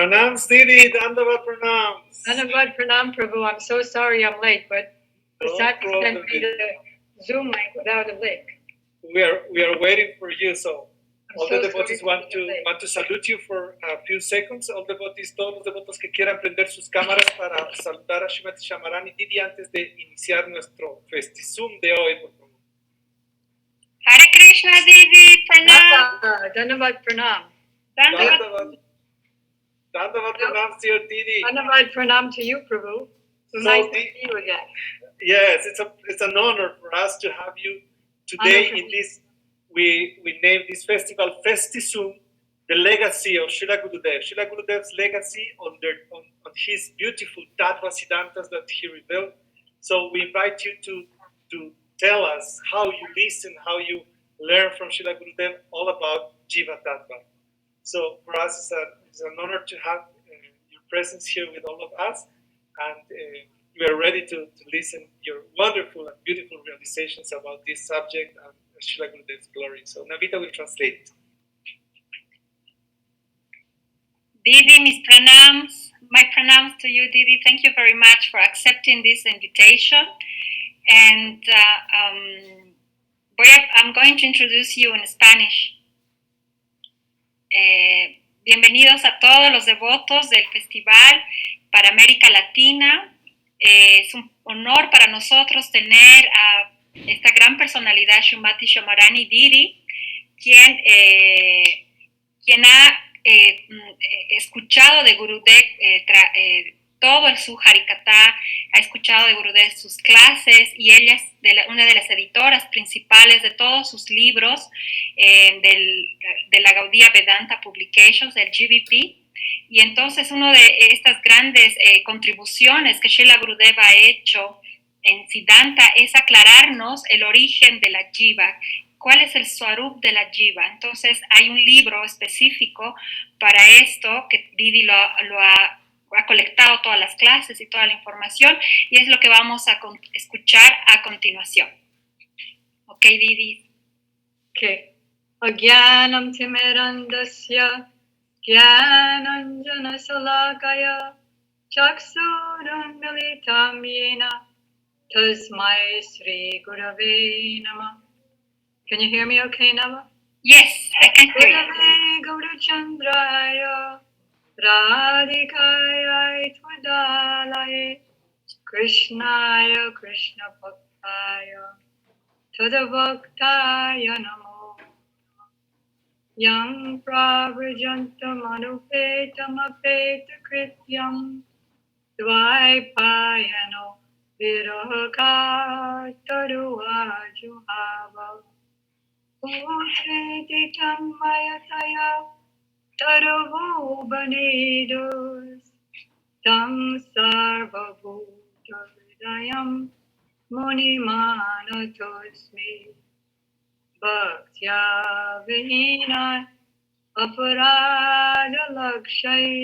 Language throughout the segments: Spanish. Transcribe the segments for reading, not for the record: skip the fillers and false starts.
Pranams, Didi, Dandavat Pranams. Dandavat Pranam, Prabhu. I'm so sorry I'm late, but the Sati sent me the Zoom link without a link. We are waiting for you, so all the devotees want to salute you for a few seconds. All devotees, todos los devotos que quieran prender sus cámaras para saludar a Srimati Syamarani Didi antes de iniciar nuestro Festizoom de hoy, por favor. Hare Krishna Didi, Pranam. Dandavat Pranam. Dandavat Pranam to your Didi. Dandavat Pranam to you, Prabhu. So nice to see you again. Yes, it's an honor for us to have you today in this. We named this festival Festizoom, the legacy of Srila Gurudev. Srila Gurudev's legacy on his beautiful Tattva Siddhantas that he revealed. So we invite you to tell us how you listen, how you learn from Srila Gurudev all about Jiva Tattva. So for us, it's an honor to have your presence here with all of us, and we are ready to listen your wonderful and beautiful realizations about this subject and Srila Gurudev's glory. So Navita will translate. Didi, mis pranams, my pranams to you, Didi. Thank you very much for accepting this invitation. And I'm going to introduce you in Spanish. Bienvenidos a todos los devotos del Festival para América Latina. Es un honor para nosotros tener a esta gran personalidad, Srimati Syamarani Didi, quien ha escuchado de Gurudev todo su Harikatha, ha escuchado de Gurudev sus clases, y ella es una de las editoras principales de todos sus libros de la Gaudiya Vedanta Publications, del GVP. Y entonces una de estas grandes contribuciones que Srila Gurudeva ha hecho en Siddhanta es aclararnos el origen de la jiva. ¿Cuál es el Svarupa de la jiva? Entonces hay un libro específico para esto que Didi lo ha colectado todas las clases y toda la información, y es lo que vamos a escuchar a continuación. Ok, Didi. Okay. Agyanam timirandasya Gyananjana salakaya Chaksuram militam yena Tasmai Sri Gurave Namah. Can you hear me okay, Nava? Yes, I can hear you. Guru Chandraya Radhikaya Twadalaye Krishnaya Krishna Bhaktaya Tadavaktaya Namo Yang Prabrajantam Anupetam Apeta Krityam Dvaipayano Viraka Taruva Juhava Putriti Tammayataya Taruvu Banidus Tam Sarva Bhuta Hridayam Munimana Tosmi Bhaktya Vihina Aparada Lakshay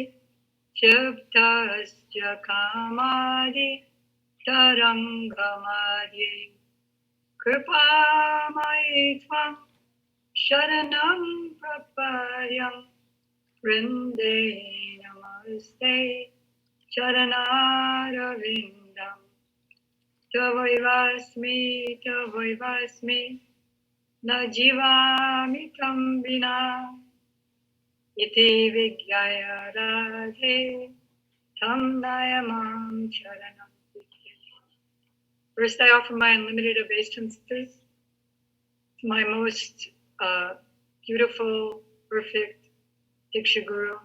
Shibtasya Kamadi Tarangamadye Kripa Maitvam Sharanam Praparyam Vrinde Namaste Sharanarvindam Tavaivasmi Na Jivami Tambina Iti Vigyaya Radhe Tam Nayamam Sharanam. First, I offer my unlimited obeisances to my most beautiful, perfect Diksha Guru,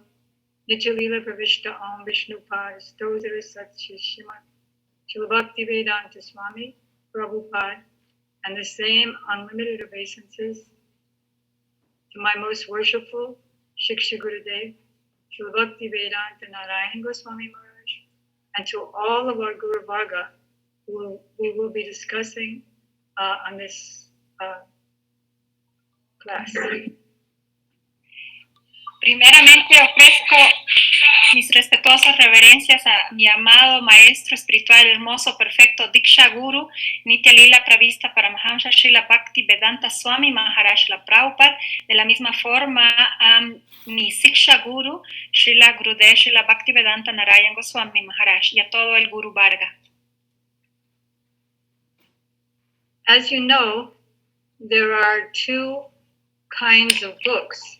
Nityalila Pravishta Om Vishnupad Stosara Sat Shishima Srila Bhakti Vedanta Swami Prabhupada, and the same unlimited obeisances to my most worshipful Shiksha Gurudev, Srila Bhakti Vedanta Narayan Goswami Maharaj, and to all of our Guru Varga who we will be discussing on this class. Primeramente ofrezco mis respetuosas reverencias a mi amado maestro espiritual hermoso, perfecto, Diksha Guru, Nitya Lila Pravista Paramahamsa Srila Bhakti Vedanta Swami Maharaj La Prabhupada. De la misma forma a mi Siksha Guru, Srila Gurudev Srila Bhakti Vedanta Narayan Goswami Maharaj, y a todo el Guru Varga. As you know, there are two kinds of books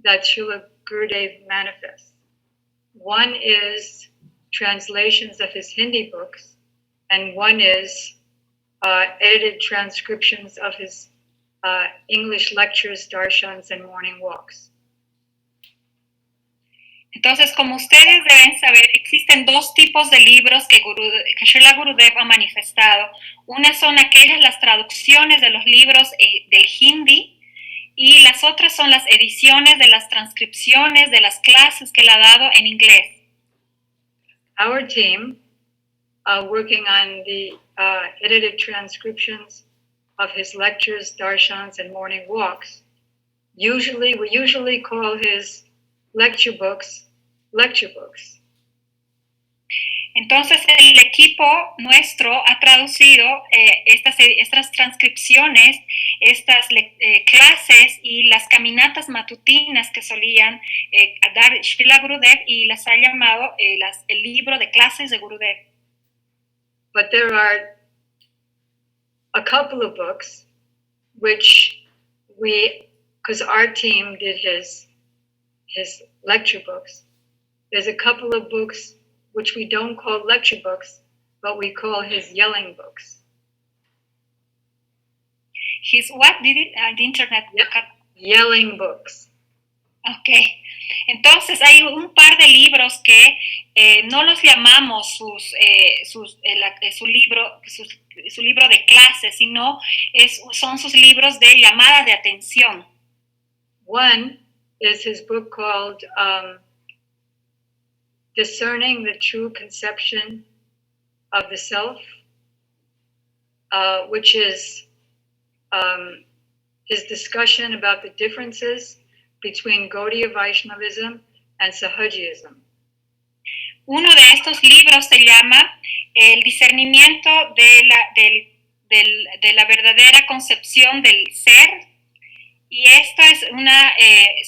that Srila Gurudev manifests. One is translations of his Hindi books, and one is edited transcriptions of his English lectures, darshans, and morning walks. Entonces, como ustedes deben saber, existen dos tipos de libros que Srila Gurudev ha manifestado. Una son las traducciones de los libros del Hindi, y las otras son las ediciones de las transcripciones de las clases que él ha dado en inglés. Our team, working on the edited transcriptions of his lectures, darshans, and morning walks, we usually call his lecture books. Entonces el equipo nuestro ha traducido estas transcripciones, estas clases y las caminatas matutinas que solían dar Srila Gurudev, y las ha llamado el libro de clases de Gurudev. But there are a couple of books which because our team did his lecture books, there's a couple of books which we don't call lecture books, but we call his yelling books. His what? The internet? Yelling books. Okay. Entonces hay un par de libros que no los llamamos su libro de clases, sino son sus libros de llamada de atención. One is his book called Discerning the True Conception of the Self, which is his discussion about the differences between Gaudiya Vaishnavism and Sahajism. Uno de estos libros se llama El discernimiento de la verdadera concepción del ser. Y esto es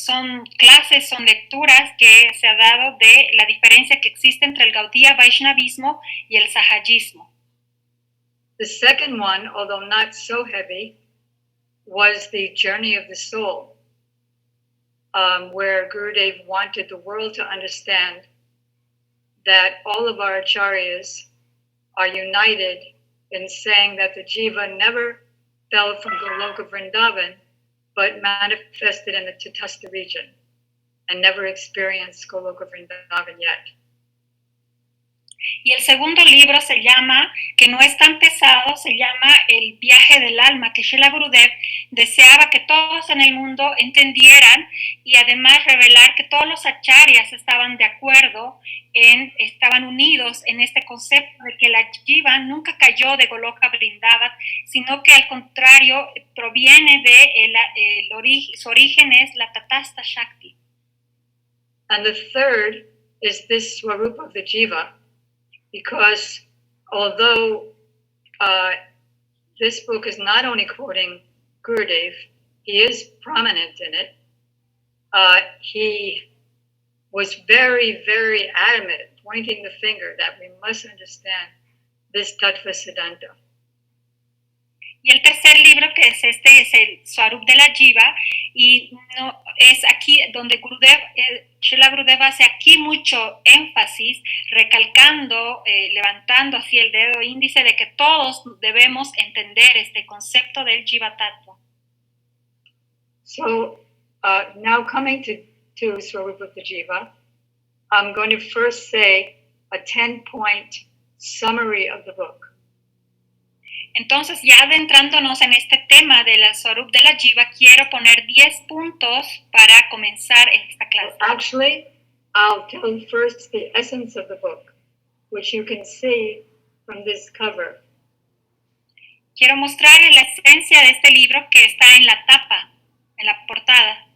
son clases, son lecturas que se ha dado de la diferencia que existe entre el Gaudiya Vaishnavismo y el Sahajismo. The second one, although not so heavy, was the Journey of the Soul, where Gurudev wanted the world to understand that all of our acharyas are united in saying that the jiva never fell from Goloka Vrindavan, but manifested in the Tatastha region and never experienced Goloka Vrindavan yet. Y el segundo libro se llama, que no es tan pesado, se llama El viaje del alma, que Srila Gurudev deseaba que todos en el mundo entendieran, y además revelar que todos los acharyas estaban de acuerdo, estaban unidos en este concepto de que la jiva nunca cayó de Goloka Vrindavan, sino que al contrario proviene su origen es la Tatastha Shakti. And the third is this Svarupa of the jiva, because although this book is not only quoting Gurudev, he is prominent in it, he was very, very adamant, pointing the finger that we must understand this Tattva Siddhanta. Y el tercer libro, que es el Svarupa de la Jiva, y no, es aquí donde Srila Gurudev hace aquí mucho énfasis, recalcando, levantando así el dedo índice de que todos debemos entender este concepto del Jiva Tattva. So now coming to Svarupa of the Jiva, I'm going to first say a 10-point summary of the book. Entonces, ya adentrándonos en este tema de la Svarupa de la Jiva, quiero poner 10 puntos para comenzar esta clase. Actually, I'll tell you first the essence of the book, which you can see from this cover. Quiero mostrar la esencia. esencia de este libro que está en la tapa, en la portada.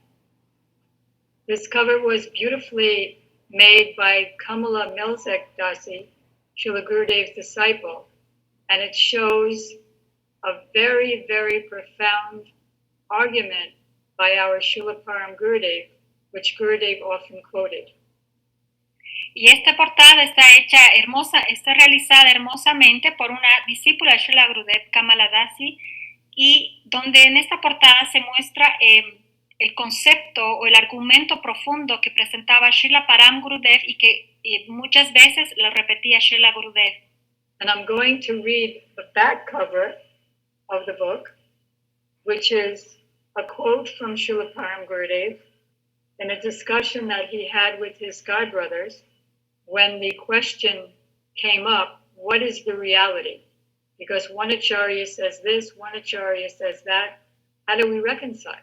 This cover was beautifully made by Kamala Melzek Dasi, Srila Gurudev's disciple, and it shows a very, very profound argument by our Srila Param Gurudev, which Gurudev often quoted. Y esta portada está realizada hermosamente por una discípula de Srila Gurudev, Kamala Dasi, y donde en esta portada se muestra el concepto o el argumento profundo que presentaba Srila Param Gurudev y que muchas veces lo repetía Srila Gurudev. And I'm going to read the back cover of the book, which is a quote from Srila Param Gurudev in a discussion that he had with his godbrothers when the question came up, what is the reality? Because one acharya says this, one acharya says that. How do we reconcile?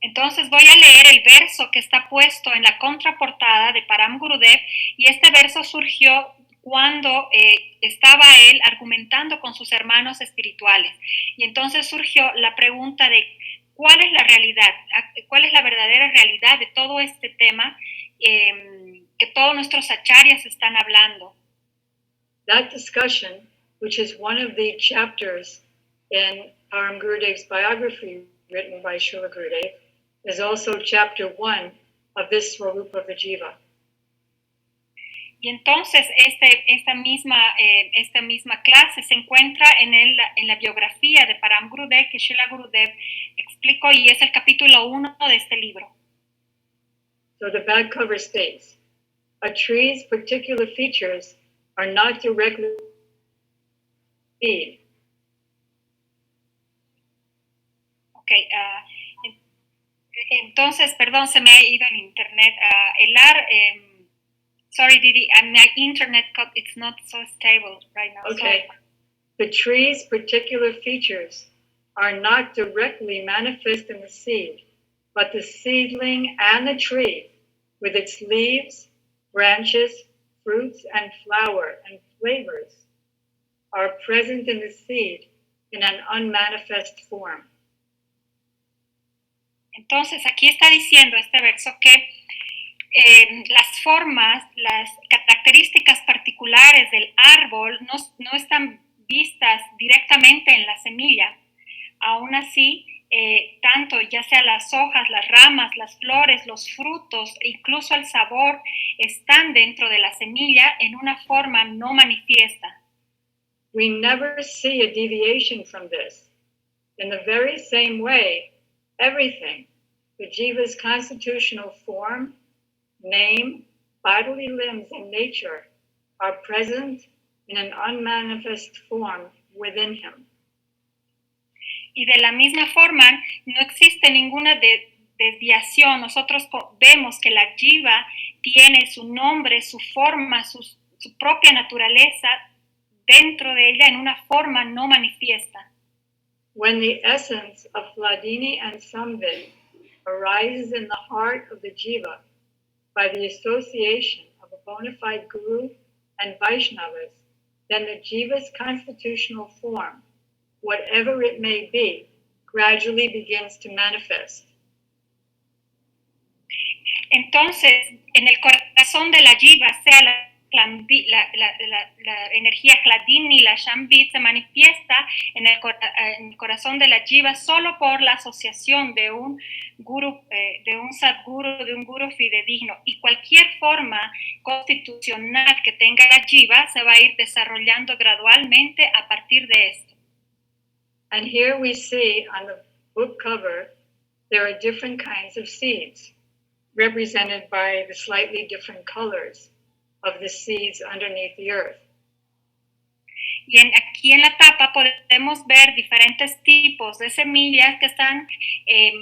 Entonces voy a leer el verso que está puesto en la contraportada de Param Gurudev, y este verso surgió cuando estaba él argumentando con sus hermanos espirituales. Y entonces surgió la pregunta de cuál es la realidad, cuál es la verdadera realidad de todo este tema que todos nuestros acharyas están hablando. That discussion, which is one of the chapters in Param Gurudev's biography written by Srila Gurudev, is also chapter 1 of this Svarupa of the jiva. Y entonces esta misma clase se encuentra en la biografía de Param Gurudev que Srila Gurudev explicó, y es el capítulo 1 de este libro. So the back cover states, a tree's particular features are not directly seen. Okay, entonces, perdón, se me ha ido el internet. Sorry, Didi, my internet it's not so stable right now. Okay. Sorry. The tree's particular features are not directly manifest in the seed, but the seedling and the tree, with its leaves, branches, fruits, and flower and flavors, are present in the seed in an unmanifest form. Entonces, aquí está diciendo este verso que las formas, las características particulares del árbol no están vistas directamente en la semilla. Aún así, tanto ya sea las hojas, las ramas, las flores, los frutos e incluso el sabor están dentro de la semilla en una forma no manifiesta. We never see a deviation from this. In the very same way, everything, the jiva's constitutional form, name, bodily limbs, and nature are present in an unmanifest form within him. Y de la misma forma, no existe ninguna desviación. Nosotros vemos que la jiva tiene su nombre, su forma, su propia naturaleza dentro de ella en una forma no manifiesta. When the essence of Hladini and Samvid arises in the heart of the jiva by the association of a bona fide guru and Vaishnavas, then the jiva's constitutional form, whatever it may be, gradually begins to manifest. Entonces, en el corazón de la jiva, sea la energía Hladini, la Shambhit, se manifiesta en el corazón de la jiva solo por la asociación de un guru, de un sadguru, de un guru fidedigno, y cualquier forma constitucional que tenga la jiva se va a ir desarrollando gradualmente a partir de esto. And here we see on the book cover, there are different kinds of seeds, represented by the slightly different colors of the seeds underneath the earth. Y aquí en la tapa podemos ver diferentes tipos de semillas que están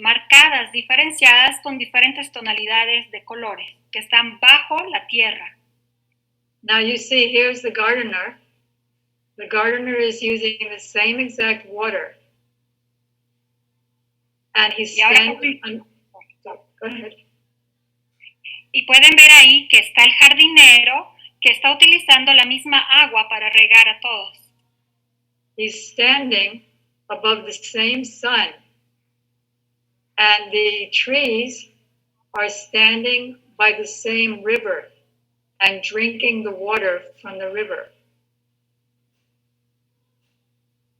marcadas, diferenciadas con diferentes tonalidades de colores, que están bajo la tierra. Now you see, here's the gardener. The gardener is using the same exact water. And he's standing on... Go ahead. Y pueden ver ahí que está el jardinero que está utilizando la misma agua para regar a todos. He's standing above the same sun. And the trees are standing by the same river and drinking the water from the river.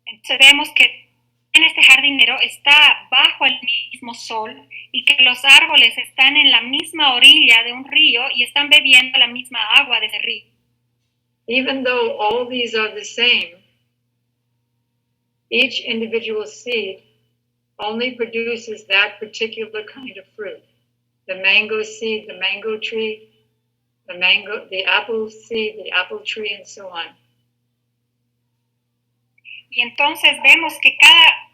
Entonces vemos que en este jardinero está bajo el mismo sol y que los árboles están en la misma orilla de un río y están bebiendo la misma agua de ese río. Even though all these are the same, each individual seed only produces that particular kind of fruit. The mango seed, the mango tree, the apple seed, the apple tree, and so on. Y entonces vemos que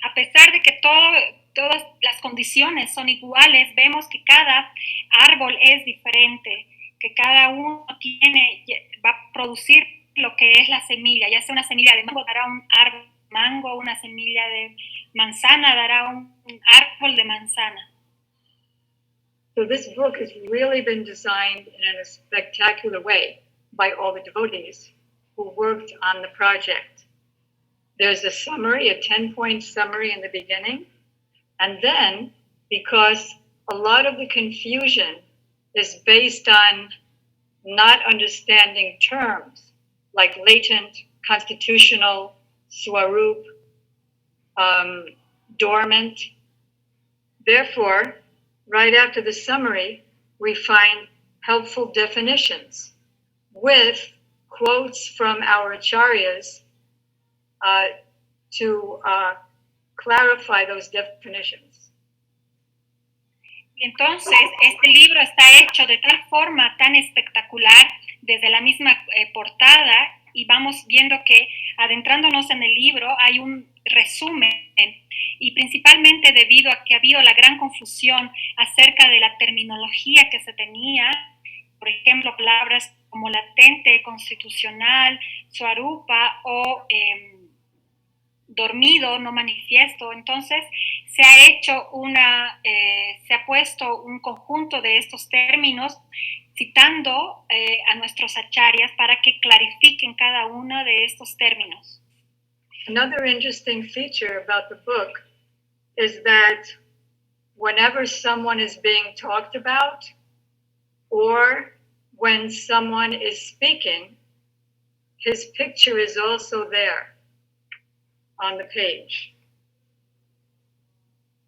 a pesar de que todas las condiciones son iguales, vemos que cada árbol es diferente, que cada uno va a producir lo que es la semilla, ya sea una semilla de mango dará un árbol de mango, una semilla de manzana dará un árbol de manzana. So this book has really been designed in a spectacular way by all the devotees who worked on the project. There's a summary, a 10-point summary in the beginning. And then, because a lot of the confusion is based on not understanding terms like latent, constitutional, Svarupa, dormant. Therefore, right after the summary, we find helpful definitions with quotes from our acharyas to clarify those definitions. Y entonces, este libro está hecho de tal forma tan espectacular, desde la misma portada, y vamos viendo que adentrándonos en el libro hay un resumen, y principalmente debido a que ha habido la gran confusión acerca de la terminología que se tenía, por ejemplo, palabras como latente, constitucional, Svarupa o dormido, no manifiesto. Entonces se ha puesto un conjunto de estos términos citando a nuestros acharyas para que clarifiquen cada uno de estos términos. Another interesting feature about the book is that whenever someone is being talked about or when someone is speaking, his picture is also there on the page.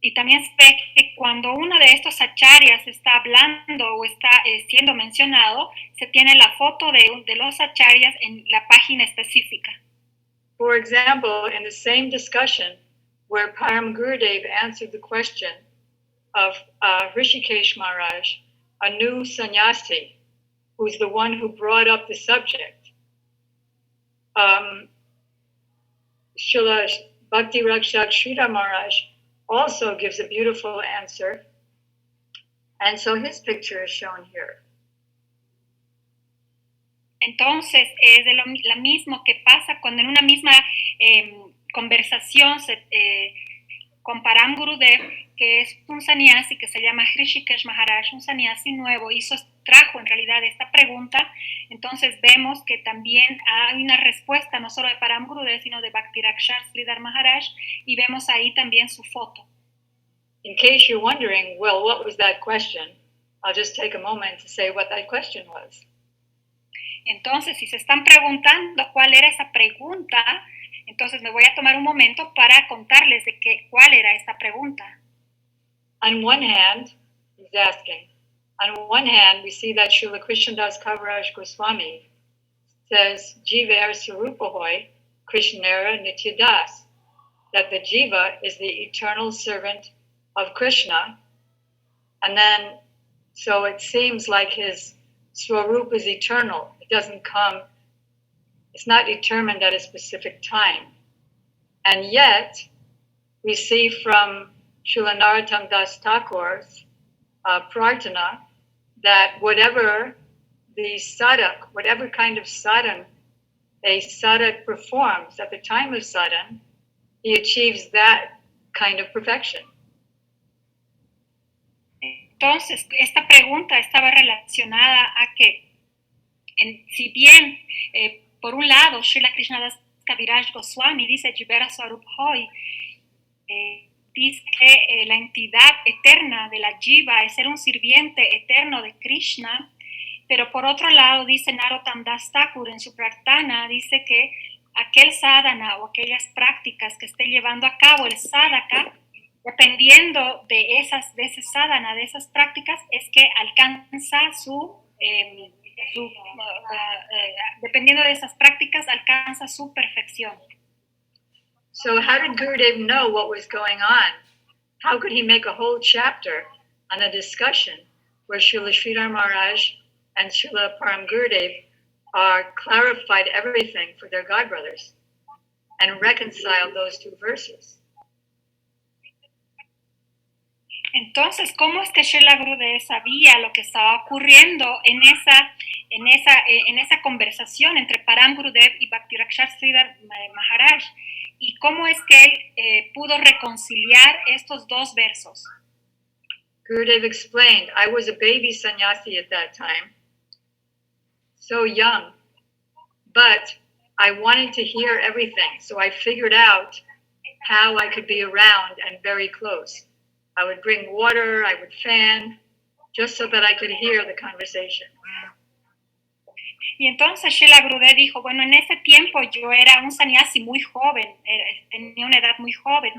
Y también se ve que cuando uno de estos acharyas está hablando o está siendo mencionado, se tiene la foto de los acharyas en la página específica. For example, in the same discussion where Param Gurudeva answered the question of Rishikesh Maharaj, a new sannyasi, who's the one who brought up the subject, Srila Bhakti Rakshak Sridhar Maharaj also gives a beautiful answer, and so his picture is shown here. Entonces, es de lo mismo que pasa cuando en una misma conversación con Param Gurudev, que es un sannyasi que se llama Rishikesh Maharaj, un sannyasi nuevo, trajo en realidad esta pregunta. Entonces vemos que también hay una respuesta no solo de Param Gurudev, sino de Bhakti Rakshak Sridhar Maharaj, y vemos ahí también su foto. In case you're wondering, well, what was that question? I'll just take a moment to say what that question was. Entonces, si se están preguntando cuál era esa pregunta, entonces me voy a tomar un momento para contarles cuál era esta pregunta. On one hand, he's asking, on one hand, we see that Srila Krishnadas Kaviraj Goswami says, Jiva Svarupa hoy, Krishnera Nityadas, that the jiva is the eternal servant of Krishna. And then, so it seems like his Svarupa is eternal. It doesn't come, it's not determined at a specific time. And yet, we see from Srila Narottam Das Thakur's prarthana that whatever the sadhak, whatever kind of sadhan a sadhak performs at the time of sadhan, he achieves that kind of perfection. Entonces, esta pregunta estaba relacionada a que, si bien, por un lado, Srila Krishnadas Kaviraj Goswami dice Jivera Svarupa hoy, dice que la entidad eterna de la jiva es ser un sirviente eterno de Krishna, pero por otro lado dice Narottam Das Thakur en su prarthana, dice que aquel sadhana o aquellas prácticas que esté llevando a cabo el sadhaka, dependiendo de ese sadhana, de esas prácticas, es que alcanza dependiendo de esas prácticas, alcanza su perfección. So how did Gurudev know what was going on? How could he make a whole chapter on a discussion where Srila Sridhar Maharaj and Srila Param Gurudev clarified everything for their godbrothers and reconciled those two verses? Entonces, ¿cómo es que Srila Gurudev sabía lo que estaba ocurriendo en esa conversación entre Param Gurudev y Bhakti-Rakshasa Sridhar Maharaj? ¿Y cómo es que él pudo reconciliar estos dos versos? Gurudev explained, I was a baby sannyasi at that time, so young, but I wanted to hear everything, so I figured out how I could be around and very close. I would bring water, I would fan, just so that I could hear the conversation. Y entonces Srila Gurudev dijo, bueno, en ese tiempo yo era un sannyasi muy joven, tenía una edad muy joven,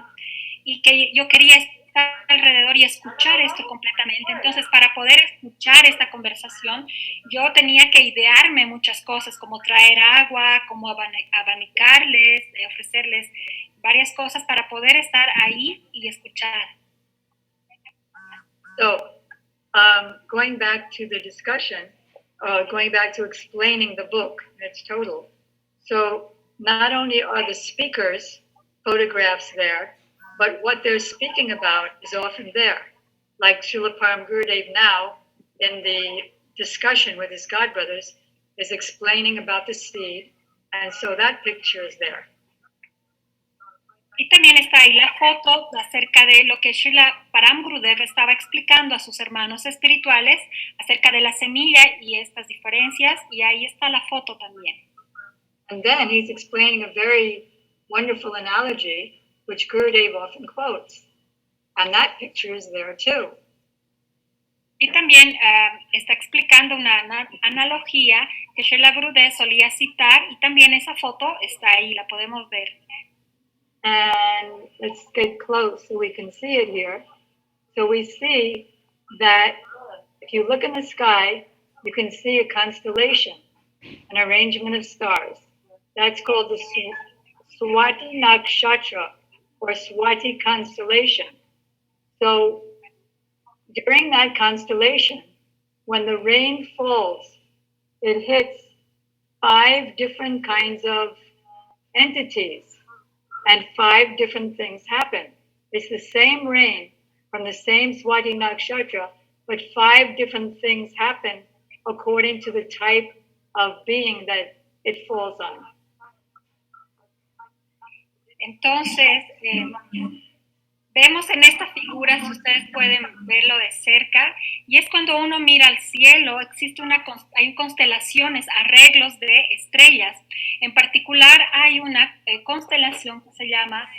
y que yo quería estar alrededor y escuchar esto completamente. Entonces, para poder escuchar esta conversación, yo tenía que idearme muchas cosas, como traer agua, como abanicarles, ofrecerles varias cosas para poder estar ahí y escuchar. So, going back to the discussion, going back to explaining the book in its total. So not only are the speakers' photographs there, but what they're speaking about is often there. Like Srila Param Gurudev now, in the discussion with his godbrothers, is explaining about the seed, and so that picture is there. Y también está ahí la foto acerca de lo que Srila Param Gurudev estaba explicando a sus hermanos espirituales acerca de la semilla y estas diferencias, y ahí está la foto también. And then he's explaining a very wonderful analogy which Gurudev often quotes, and that picture is there too. Y también está explicando una analogía que Srila Gurudev solía citar, y también esa foto está ahí, la podemos ver. And let's get close so we can see it here. So we see that if you look in the sky, you can see a constellation, an arrangement of stars. That's called the Swati Nakshatra, or Swati constellation. So during that constellation, when the rain falls, it hits 5 different kinds of entities. And 5 different things happen. It's the same rain from the same Swati Nakshatra, but 5 different things happen according to the type of being that it falls on. Entonces, vemos en esta figura, si ustedes pueden verlo de cerca, y es cuando uno mira al cielo, hay constelaciones, arreglos de estrellas. En particular, hay una constelación que se llama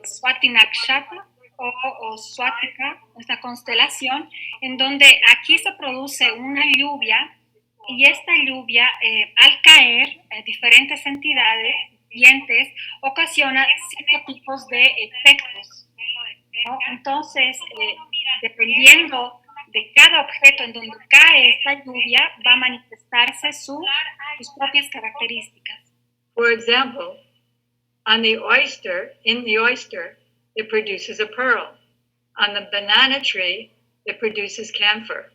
Swati Nakshatra o Swatika, esta constelación, en donde aquí se produce una lluvia, y esta lluvia, al caer, diferentes entidades, dientes, ocasiona ciertos tipos de efectos, ¿no? Entonces, dependiendo de cada objeto en donde cae esta lluvia, va a manifestarse sus propias características. For example, in the oyster, it produces a pearl. On the banana tree, it produces camphor.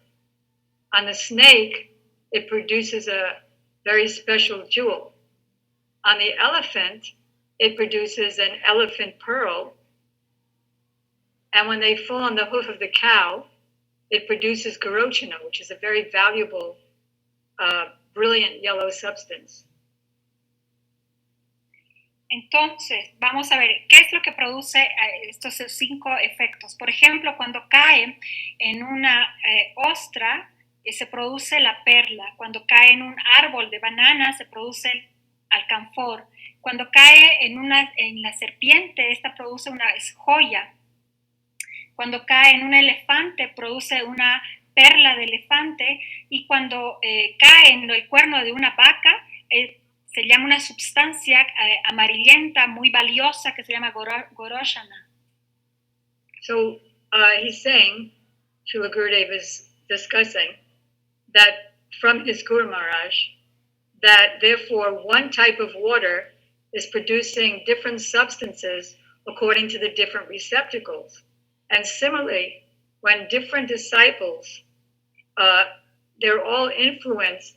On the snake, it produces a very special jewel. On the elephant, it produces an elephant pearl. And when they fall on the hoof of the cow, it produces garochana, which is a very valuable, brilliant yellow substance. Entonces, vamos a ver, ¿qué es lo que produce estos 5 efectos? Por ejemplo, cuando cae en una ostra, se produce la perla. Cuando cae en un árbol de banana, se produce el alcanfor. Cuando cae en la serpiente, esta produce una joya. Cuando cae en un elefante, produce una perla de elefante, y cuando cae en el cuerno de una vaca, se llama una sustancia amarillenta muy valiosa que se llama goroshana. So he's saying, Srila Gurudeva is discussing that from his Guru Maharaj, that therefore one type of water is producing different substances according to the different receptacles. And similarly, when different disciples, they're all influenced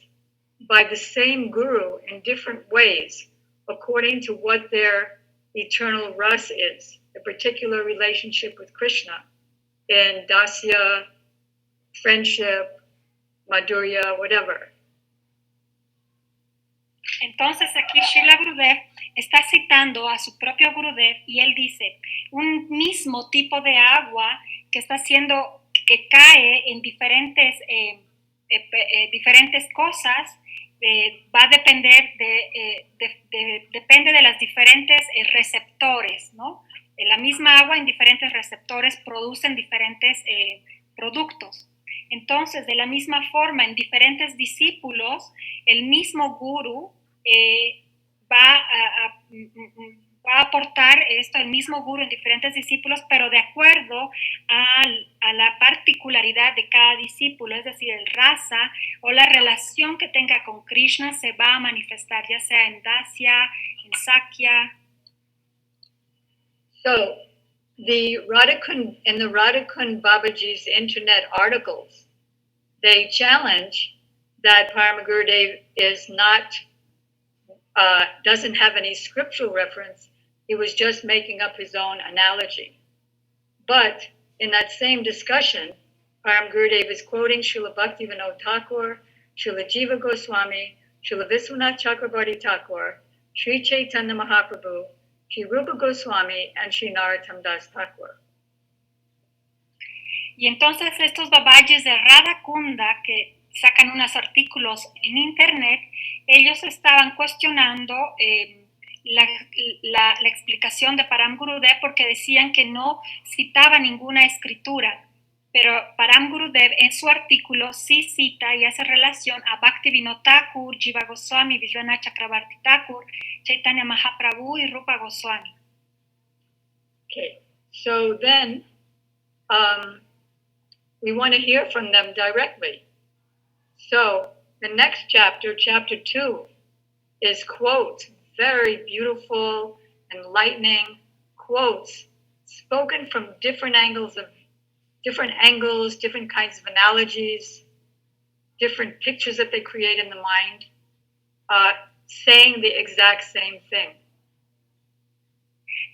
by the same guru in different ways, according to what their eternal ras is, a particular relationship with Krishna, in dasya, friendship, madhurya, whatever. Entonces aquí Srila Gurudev está citando a su propio Gurudev y él dice, un mismo tipo de agua que está haciendo, que cae en diferentes cosas, va a depender depende de las diferentes receptores, ¿no? La misma agua en diferentes receptores producen diferentes productos. Entonces, de la misma forma, en diferentes discípulos, el mismo guru va a aportar esto, el mismo guru en diferentes discípulos, pero de acuerdo a la particularidad de cada discípulo, es decir, el rasa o la relación que tenga con Krishna se va a manifestar, ya sea en dasya, en sakya. So, in the Radhakund Babaji's internet articles, they challenge that Parama Gurudev is not, doesn't have any scriptural reference. He was just making up his own analogy. But in that same discussion, Parama Gurudev is quoting Srila Bhaktivinoda Thakur, Srila Jiva Goswami, Srila Viswanath Chakrabarti Thakur, Sri Chaitanya Mahaprabhu, Sri Rupa Goswami, and Sri Narottam Das Thakur. Y entonces estos babayis de Radhakunda que sacan unos artículos en internet, ellos estaban cuestionando la explicación de Param Gurudev porque decían que no citaba ninguna escritura, pero Param Gurudev en su artículo sí cita y hace relación a Bhaktivinoda Thakur, Jiva Goswami, Vishwanath Chakrabarti Thakur, Chaitanya Mahaprabhu y Rupa Goswami. Okay, so then we want to hear from them directly. So the next chapter, chapter 2, is quotes, very beautiful, enlightening quotes spoken from different angles, different kinds of analogies, different pictures that they create in the mind, saying the exact same thing.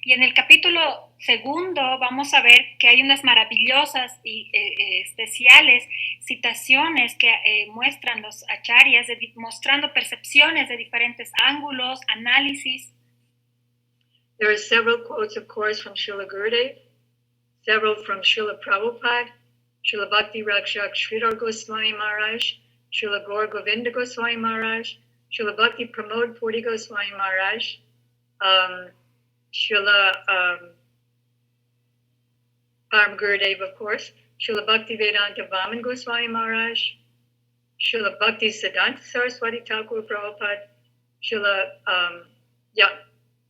Y en el capítulo segundo vamos a ver que hay unas maravillosas y especiales citaciones que muestran los acharyas, mostrando percepciones de diferentes ángulos, análisis. There are several quotes, of course, from Srila Gurudev, several from Srila Prabhupada, Srila Bhakti Rakshak Sridhar Goswami Maharaj, Srila Gaur Govinda Goswami Maharaj, Srila Bhakti Pramod Puri Goswami Maharaj, Srila Param Gurudev, of course, Srila Bhakti Vedanta Vaman Goswami Maharaj, Srila Bhakti Siddhanta Saraswati Thakur Prabhupada, Srila,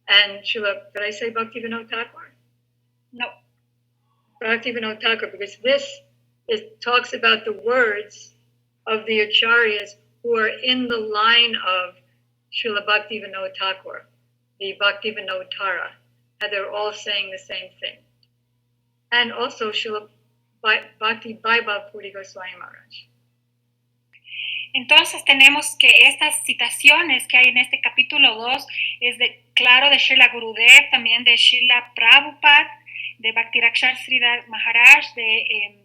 and Srila, did I say Bhakti Vinod Thakur? No. Bhakti Vinod Thakur, because it talks about the words of the acharyas who are in the line of Srila Bhakti Vinod Thakur, the Bhakti Vinod Tara, and they're all saying the same thing. And also Srila Bhakti Vaibhav Puri Goswami Maharaj. Entonces tenemos que estas citaciones que hay en este capítulo 2 es claro de Srila Gurudev, también de Srila Prabhupada, de Bhakti Rakshar Sridhar Maharaj, de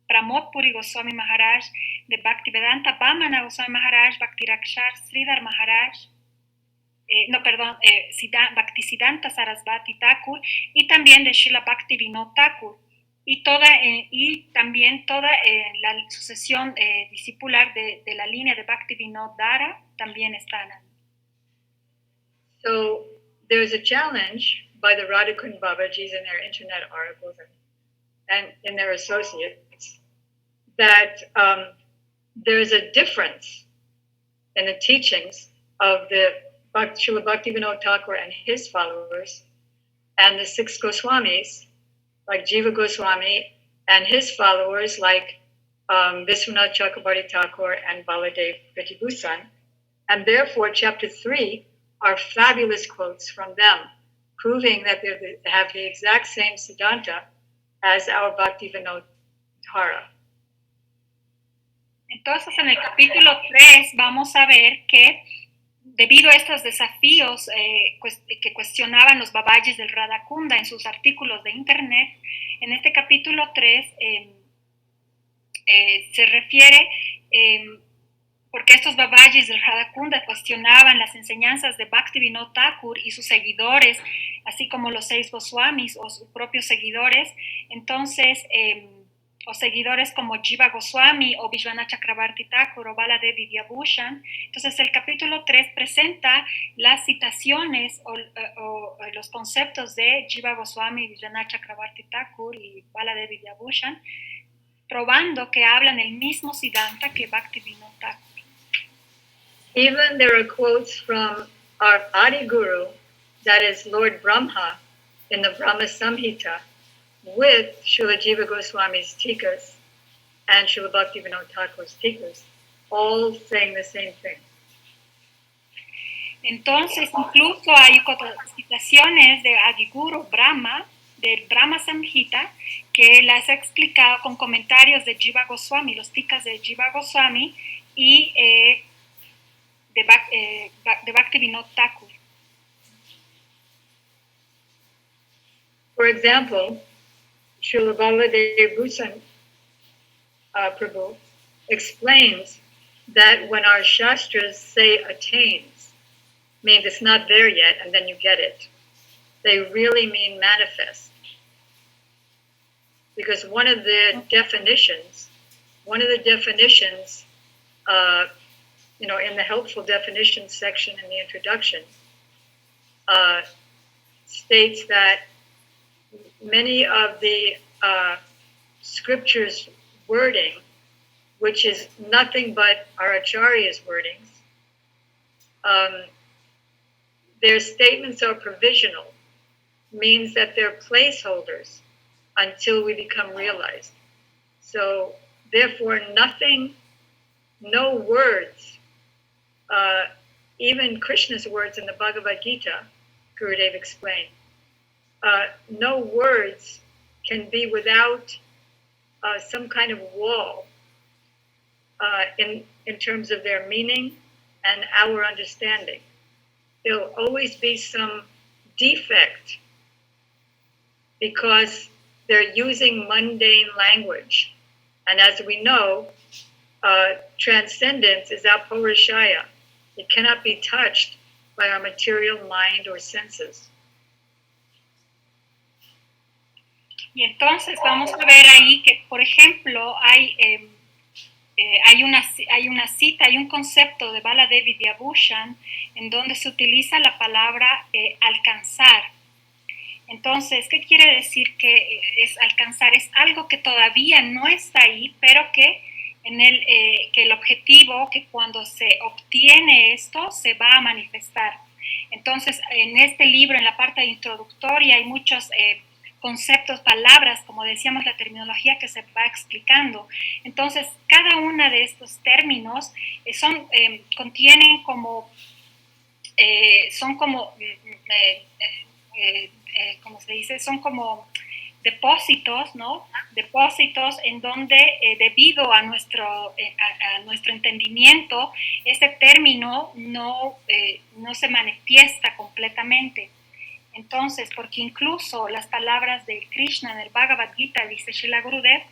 Pramod Puri Goswami Maharaj, de Bhakti Vedanta Vamana Goswami Maharaj, Bhakti Rakshar Sridhar Maharaj, Bhakti Siddhanta Sarasvati Thakur, y también de Srila Bhakti Vinod Thakur. Y también toda la sucesión discipular de la línea de Bhakti Vinod Dhara también están. So there's a challenge by the Radhakund Babajis in their internet articles. and in their associates, that there's a difference in the teachings of the Srila Bhaktivinoda Thakur and his followers, and the 6 Goswamis, like Jiva Goswami, and his followers, like Vishwanath Chakrabarti Thakur and Baladev Pratibhusan. And therefore, chapter 3 are fabulous quotes from them, proving that they have the exact same Siddhanta as our Bhaktivinoda Thara. Entonces, en el capítulo 3 vamos a ver que debido a estos desafíos que cuestionaban los babayis del Radhakunda en sus artículos de internet, en este capítulo 3 se refiere, porque estos babayis del Radhakunda cuestionaban las enseñanzas de Bhaktivinoda Thakur y sus seguidores, así como los 6 Goswamis o sus propios seguidores, entonces, o seguidores como Jiva Goswami o Vishwanath Chakrabarti Thakur o Baladev Vidyabhushan. Entonces el capítulo 3 presenta las citaciones o los conceptos de Jiva Goswami, Vishwanath Chakrabarti Thakur y Baladev Vidyabhushan, probando que hablan el mismo Siddhanta que Bhaktivinoda Thakur. Even there are quotes from our Adi Guru, that is Lord Brahma, in the Brahma Samhita, with Srila Jiva Goswami's Tikas and Srila Bhaktivinoda Thakur's Tikas, all saying the same thing. Entonces, incluso hay citaciones de Adiguru Brahma, del Brahma Samhita, que las ha explicado con comentarios de Jiva Goswami, los Tikas de Jiva Goswami y de Bhaktivinoda Thakur. For example, Srila Baladev Bhusan Prabhu explains that when our Shastras say attains, means it's not there yet and then you get it, they really mean manifest. Because one of the definitions, in the helpful definitions section in the introduction, states that many of the scriptures wording, which is nothing but our Acharya's wordings, their statements are provisional, means that they're placeholders until we become realized. So therefore no words, even Krishna's words in the Bhagavad Gita, Gurudeva explained, no words can be without some kind of wall in terms of their meaning and our understanding. There'll always be some defect because they're using mundane language. And as we know, transcendence is apurishaya. It cannot be touched by our material mind or senses. Y entonces vamos a ver ahí que, por ejemplo, hay una cita, hay un concepto de Baladev Vidyabhushan en donde se utiliza la palabra alcanzar. Entonces, ¿qué quiere decir que es alcanzar? Es algo que todavía no está ahí, pero que el objetivo, que cuando se obtiene esto, se va a manifestar. Entonces, en este libro, en la parte introductoria, hay muchos conceptos, palabras, como decíamos, la terminología que se va explicando. Entonces, cada uno de estos términos contienen como, ¿cómo se dice? Son como depósitos, ¿no? Depósitos en donde, debido a nuestro entendimiento, ese término no se manifiesta completamente. Entonces, porque incluso las palabras de Krishna en el Bhagavad Gita, dice Srila Gurudeva,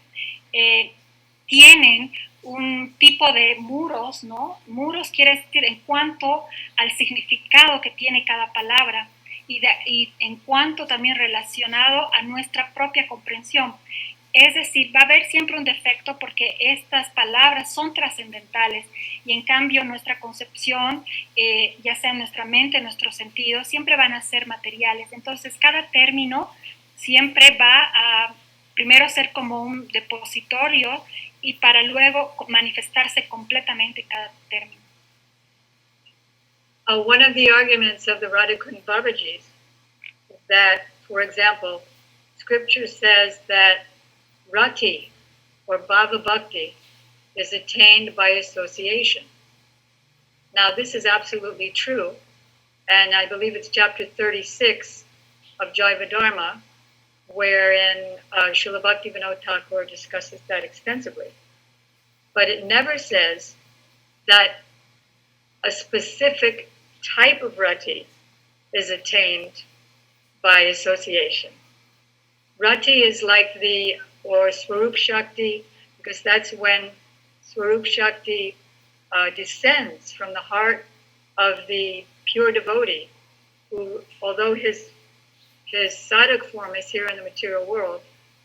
tienen un tipo de muros, ¿no? Muros quiere decir en cuanto al significado que tiene cada palabra y en cuanto también relacionado a nuestra propia comprensión. Es decir, va a haber siempre un defecto porque estas palabras son trascendentales y en cambio nuestra concepción, ya sea en nuestra mente, en nuestros sentidos, siempre van a ser materiales. Entonces, cada término siempre va primero ser como un depositorio y para luego manifestarse completamente cada término. One of the arguments of the Radhakund Babajis is that, for example, scripture says that Rati, or Bhava Bhakti, is attained by association. Now, this is absolutely true, and I believe it's chapter 36 of Jiva Dharma, wherein Srila Bhaktivinoda Thakur discusses that extensively. But it never says that a specific type of rati is attained by association. Rati is like or Svarupa Shakti, because that's when Svarupa Shakti descends from the heart of the pure devotee, who, although his sadhak form is here in the material world,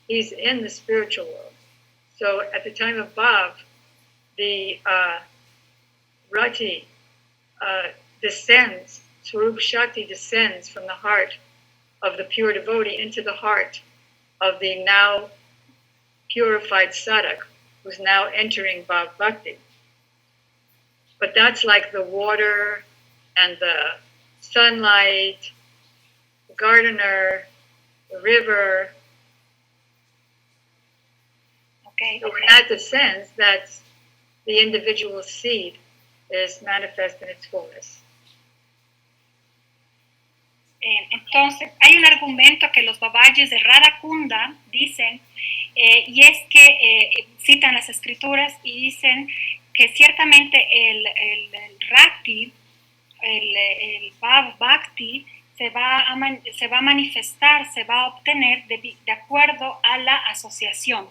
he's in the spiritual world. So at the time of Bhav, the Rati descends, Svarupa Shakti descends from the heart of the pure devotee into the heart of the now purified sadhak, who's now entering Bhav Bhakti. But that's like the water and the sunlight, the gardener, the river. Okay. So when that descends, that's the individual seed is manifest in its fullness. Entonces, hay un argumento que los babajis de Radhakunda dicen, y es que citan las escrituras y dicen que ciertamente el Rati, el Bhav Bhakti, se va a manifestar, se va a obtener de acuerdo a la asociación.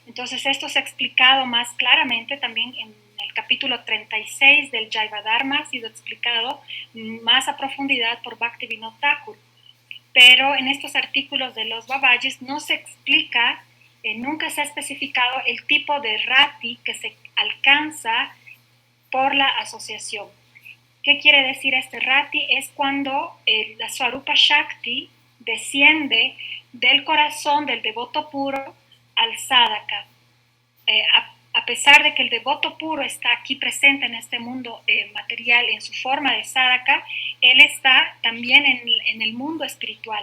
Entonces, esto se ha explicado más claramente también en el capítulo 36 del Jiva Dharma, ha sido explicado más a profundidad por Bhaktivinoda Thakur. Pero en estos artículos de los babajis no se explica, nunca se ha especificado el tipo de rati que se alcanza por la asociación. ¿Qué quiere decir este rati? Es cuando la Svarupa Shakti desciende del corazón del devoto puro al sadhaka. A pesar de que el devoto puro está aquí presente en este mundo material en su forma de sadhaka, él está también en el mundo espiritual.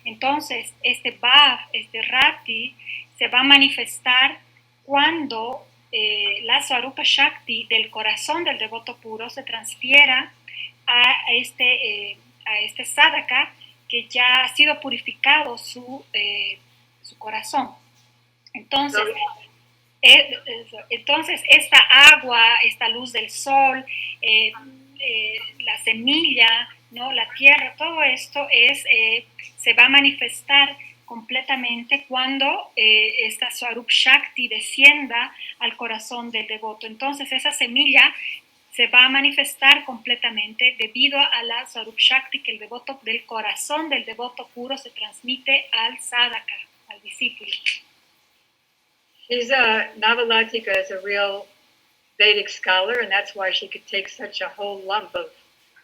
Entonces, este bhav, este rati, se va a manifestar cuando la Svarupa Shakti del corazón del devoto puro se transfiera a este sadhaka que ya ha sido purificado su corazón. Entonces, esta agua, esta luz del sol, la semilla, ¿no? La tierra, todo esto se va a manifestar completamente cuando esta Svarupa Shakti descienda al corazón del devoto. Entonces, esa semilla se va a manifestar completamente debido a la Svarupa Shakti que del corazón del devoto puro se transmite al sadhaka, al discípulo. Navalatika is a real Vedic scholar, and that's why she could take such a whole lump of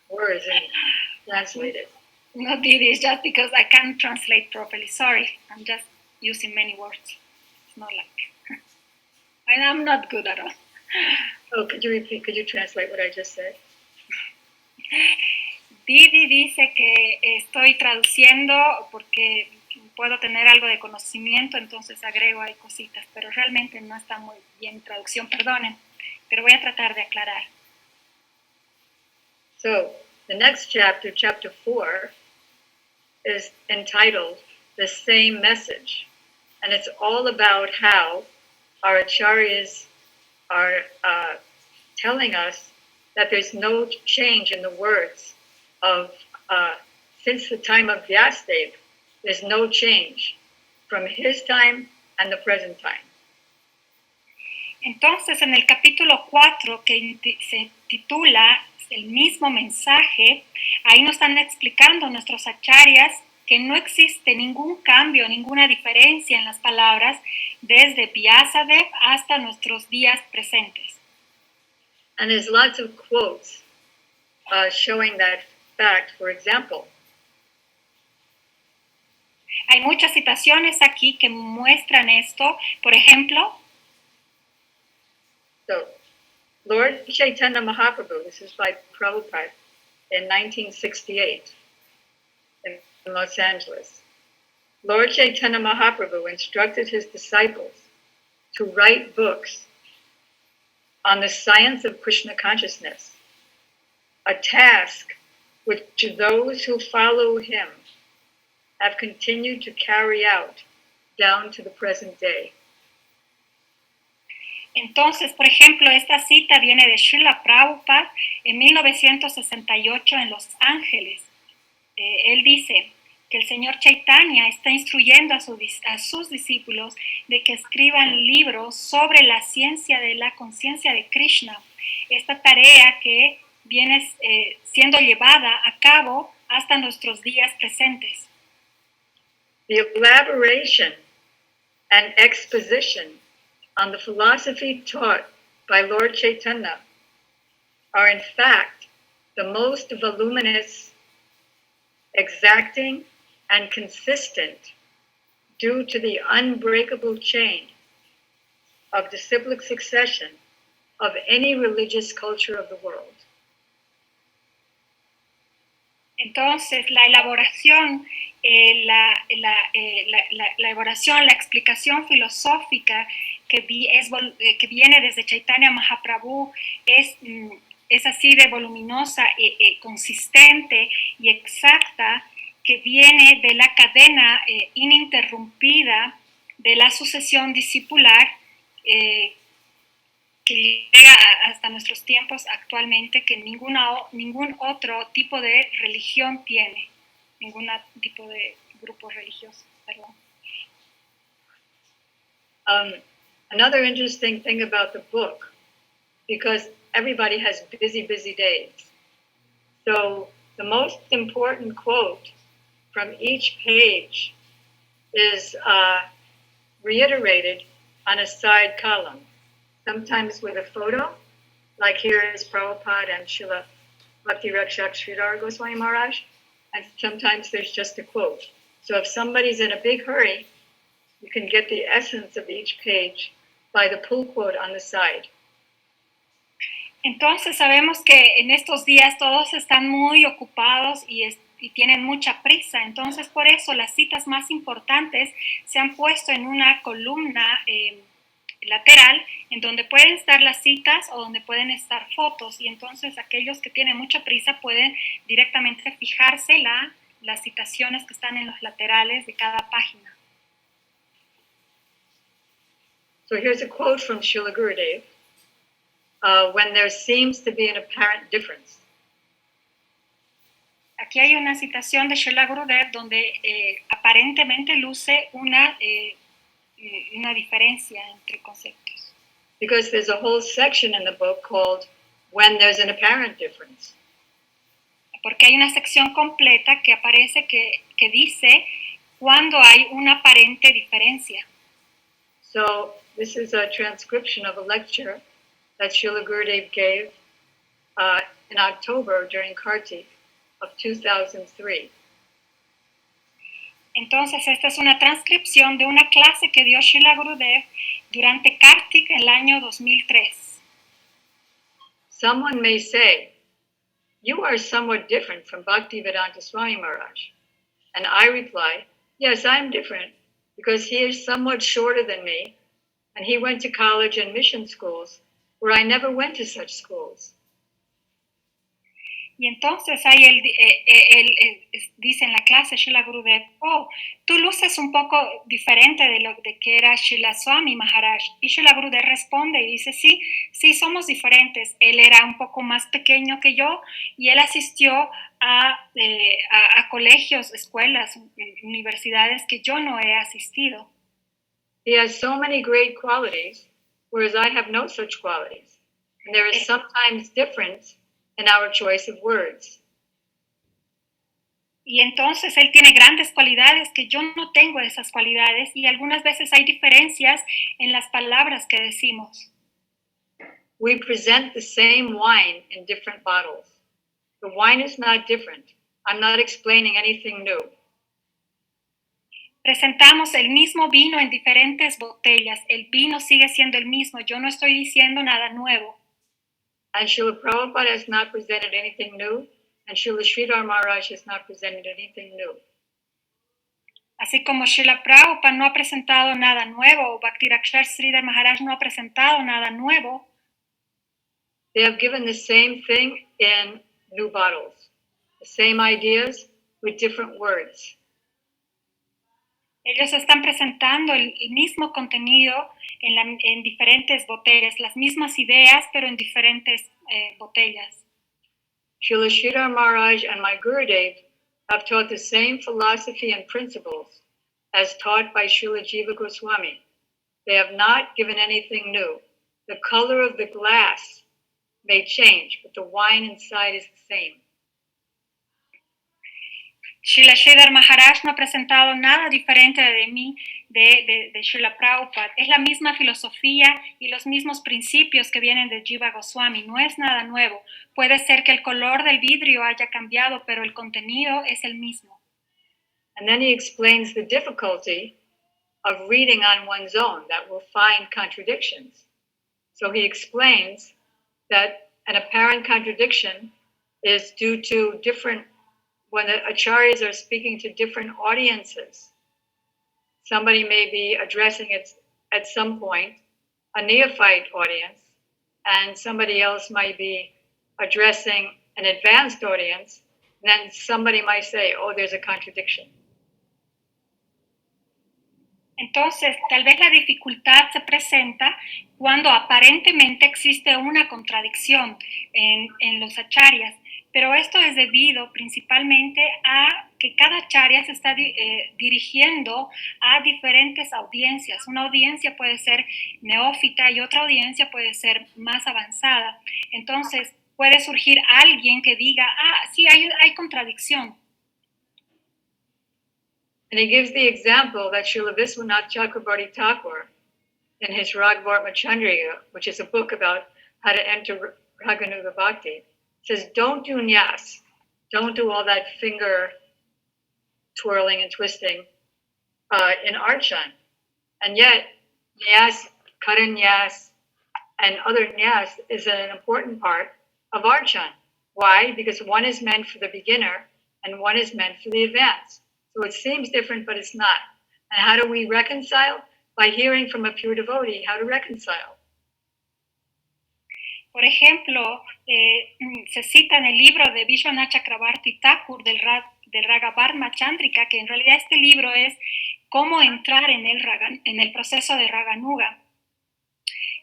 words and translate it. No, Didi, it's just because I can't translate properly. Sorry, I'm just using many words. It's not like... and I'm not good at all. Oh, could you repeat? Could you translate what I just said? Didi dice que estoy traduciendo porque puedo tener algo de conocimiento, entonces agrego ahí cositas, pero realmente no está muy bien traducción, perdonen, pero voy a tratar de aclarar. So, the next chapter, chapter 4, is entitled The Same Message, and it's all about how our acharyas are telling us that there's no change in the words of, since the time of Vyasadeva, there's no change from his time and the present time. Entonces, en el capítulo 4, que se titula El mismo mensaje, ahí nos están explicando nuestros acharyas que no existe ningún cambio, ninguna diferencia en las palabras desde Vyasadeva hasta nuestros días presentes. And there's lots of quotes showing that fact. For example, Hay muchas citaciones aquí que muestran esto. Por ejemplo, So, Lord Chaitanya Mahaprabhu, this is by Prabhupada, in 1968 in Los Angeles. Lord Chaitanya Mahaprabhu instructed his disciples to write books on the science of Krishna consciousness, a task which those who follow him have continued to carry out down to the present day. entonces, por ejemplo, esta cita viene de Srila Prabhupada en 1968 en Los Ángeles. Él dice que el señor Chaitanya está instruyendo a sus discípulos de que escriban libros sobre la ciencia de la conciencia de Krishna. Esta tarea que viene siendo llevada a cabo hasta nuestros días presentes. The elaboration and exposition on the philosophy taught by Lord Chaitanya are in fact the most voluminous, exacting, and consistent due to the unbreakable chain of disciplic succession of any religious culture of the world. Entonces, la elaboración, la explicación filosófica que viene desde Chaitanya Mahaprabhu es así de voluminosa, consistente y exacta, que viene de la cadena ininterrumpida de la sucesión discipular que llega hasta nuestros tiempos actualmente, que ningún otro tipo de religión tiene, ningún tipo de grupo religioso, perdón. Another interesting thing about the book, because everybody has busy days. So the most important quote from each page is reiterated on a side column, sometimes with a photo, like here is Prabhupada and Srila Bhakti Rakshak Sridhar Goswami Maharaj, and sometimes there's just a quote. So if somebody's in a big hurry, you can get the essence of each page by the pull quote on the side. Entonces sabemos que en estos días todos están muy ocupados y tienen mucha prisa. Entonces por eso las citas más importantes se han puesto en una columna lateral en donde pueden estar las citas o donde pueden estar fotos. Y entonces aquellos que tienen mucha prisa pueden directamente fijarse las citaciones que están en los laterales de cada página. So here's a quote from Srila Gurudeva. When there seems to be an apparent difference. Aquí hay una citación de Srila Gurudeva donde aparentemente luce una diferencia entre conceptos. Because there's a whole section in the book called When There's an Apparent Difference. Porque hay una sección completa que aparece que dice cuando hay una aparente diferencia. So this is a transcription of a lecture that Srila Gurudeva gave in October during Kartik of 2003. Entonces, esta es una transcripción de una clase que dio Srila Gurudeva durante Kartik el año 2003. Someone may say, you are somewhat different from Bhaktivedanta Swami Maharaj. And I reply, yes, I'm different because he is somewhat shorter than me and he went to college and mission schools where I never went to such schools. Y entonces ahí él dice en la clase Srila Gurudeva, tú luces un poco diferente de que era Srila Swami Maharaj. Y Srila Gurudeva responde y dice, sí, somos diferentes. Él era un poco más pequeño que yo y él asistió a colegios, escuelas, universidades que yo no he asistido. He has so many great qualities, whereas I have no such qualities. And there is sometimes difference in our choice of words. Y entonces él tiene grandes cualidades que yo no tengo esas cualidades y algunas veces hay diferencias en las palabras que decimos. We present the same wine in different bottles. The wine is not different. I'm not explaining anything new. Presentamos el mismo vino en diferentes botellas. El vino sigue siendo el mismo. Yo no estoy diciendo nada nuevo. And Srila Prabhupada has not presented anything new, and Srila Sridhar Maharaj has not presented anything new. Así como Srila Prabhupada no ha presentado nada nuevo, o Bhakti-Rakshar Sridhar Maharaj no ha presentado nada nuevo, they have given the same thing in new bottles, the same ideas with different words. Ellos están presentando el mismo contenido en diferentes botellas, las mismas ideas, pero en diferentes botellas. Srila Sridhar Maharaj and my Gurudev have taught the same philosophy and principles as taught by Srila Jiva Goswami. They have not given anything new. The color of the glass may change, but the wine inside is the same. Srila Sridhar Maharaj no ha presentado nada diferente de mí, de Srila Prabhupada. Es la misma filosofía y los mismos principios que vienen de Jiva Goswami. No es nada nuevo. Puede ser que el color del vidrio haya cambiado, pero el contenido es el mismo. And then he explains the difficulty of reading on one's own, that we'll find contradictions. So he explains that an apparent contradiction is due to different, when the acharyas are speaking to different audiences. Somebody may be addressing it at some point, a neophyte audience, and somebody else might be addressing an advanced audience, and then somebody might say, oh, there's a contradiction. Entonces, tal vez la dificultad se presenta cuando aparentemente existe una contradicción en los acharyas, pero esto es debido principalmente a que cada acharya se está dirigiendo a diferentes audiencias. Una audiencia puede ser neófita y otra audiencia puede ser más avanzada. Entonces, puede surgir alguien que diga, sí, hay contradicción. And he gives the example that Srila Viswanath Chakrabarti Thakur, in his Ragvartma Chandrika, which is a book about how to enter Raganuga Bhakti, says, don't do nyas. Don't do all that finger twirling and twisting in Archan. And yet, nyas, Karan nyas, and other nyas is an important part of Archan. Why? Because one is meant for the beginner and one is meant for the advanced. So it seems different, but it's not. And how do we reconcile? By hearing from a pure devotee how to reconcile. Por ejemplo, se cita en el libro de Vishwanath Chakrabarti Thakur del Ragavartma Chandrika, que en realidad este libro es cómo entrar en el proceso de Raganuga.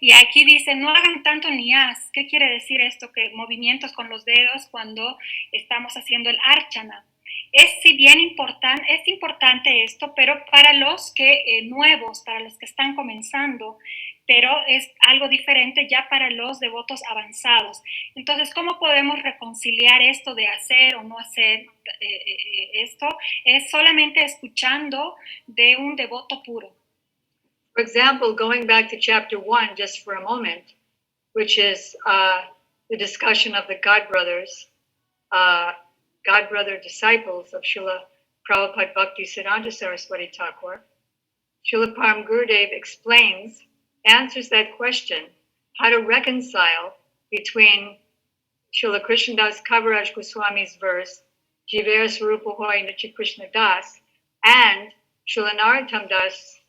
Y aquí dice, no hagan tanto niyas. ¿Qué quiere decir esto? Que movimientos con los dedos cuando estamos haciendo el archana. Es importante esto, pero para los que nuevos, para los que están comenzando, pero es algo diferente ya para los devotos avanzados. Entonces, ¿cómo podemos reconciliar esto de hacer o no hacer esto? Es solamente escuchando de un devoto puro. For example, going back to chapter 1 just for a moment, which is the discussion of the God brother disciples of Srila Prabhupada Bhakti Siddhanta Saraswati Thakur, Srila Param Gurudev answers that question, how to reconcile between Srila Krishnadas Kaviraj Goswami's verse, Jiver Svarupa Hoy Nitya Krishna Das, and Srila Narottam Das'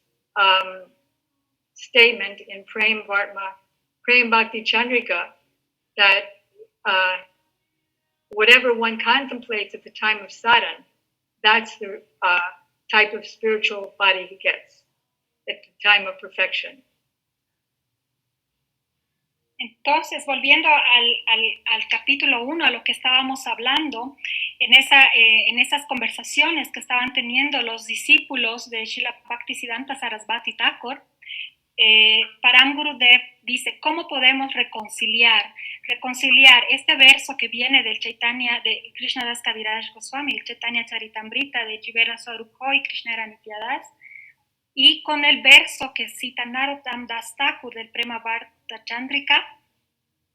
statement in Prem Bhakti Chandrika that whatever one contemplates at the time of sadhana, that's the type of spiritual body he gets at the time of perfection. Entonces, volviendo al capítulo 1, a lo que estábamos hablando, en esas conversaciones que estaban teniendo los discípulos de Srila Bhaktisiddhanta Sarasvati Thakur, Param Gurudev dice, ¿cómo podemos reconciliar este verso que viene del Chaitanya de Krishnadas Kaviraj Goswami, el Chaitanya Charitamrita de Jivera Svarupa y Krishnera Nityadas, y con el verso que cita Narottam Das Thakur del Prema Bharata Chandrika?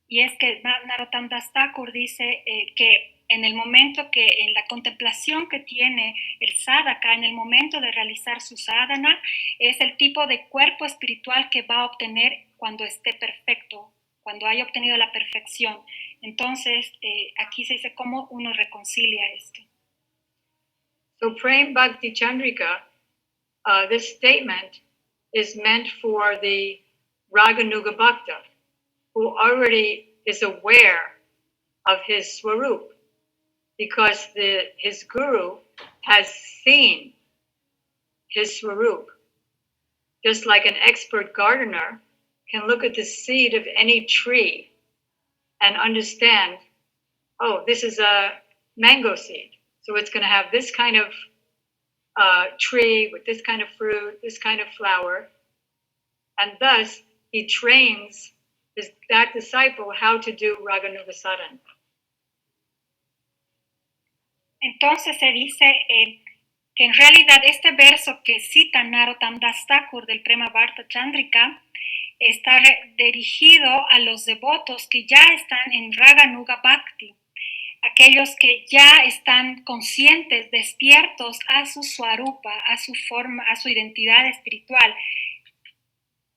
Y es que Narottam Das Thakur dice que en el momento que, en la contemplación que tiene el sadhaka, en el momento de realizar su sadhana, es el tipo de cuerpo espiritual que va a obtener cuando esté perfecto, cuando haya obtenido la perfección. Entonces, aquí se dice cómo uno reconcilia esto. So Prem Bhakti Chandrika, this statement is meant for the Raganuga Bhakta, who already is aware of his Svarupa, because his guru has seen his Svarupa. Just like an expert gardener can look at the seed of any tree and understand, oh, this is a mango seed. So it's going to have this kind of tree with this kind of fruit, this kind of flower. And thus, he trains that disciple how to do Raganuga Sadhana. Entonces se dice que en realidad este verso que cita Narottam Das Thakur del Prema Bharata Chandrika está dirigido a los devotos que ya están en Raganuga Bhakti, aquellos que ya están conscientes, despiertos a su Svarupa, a su forma, a su identidad espiritual.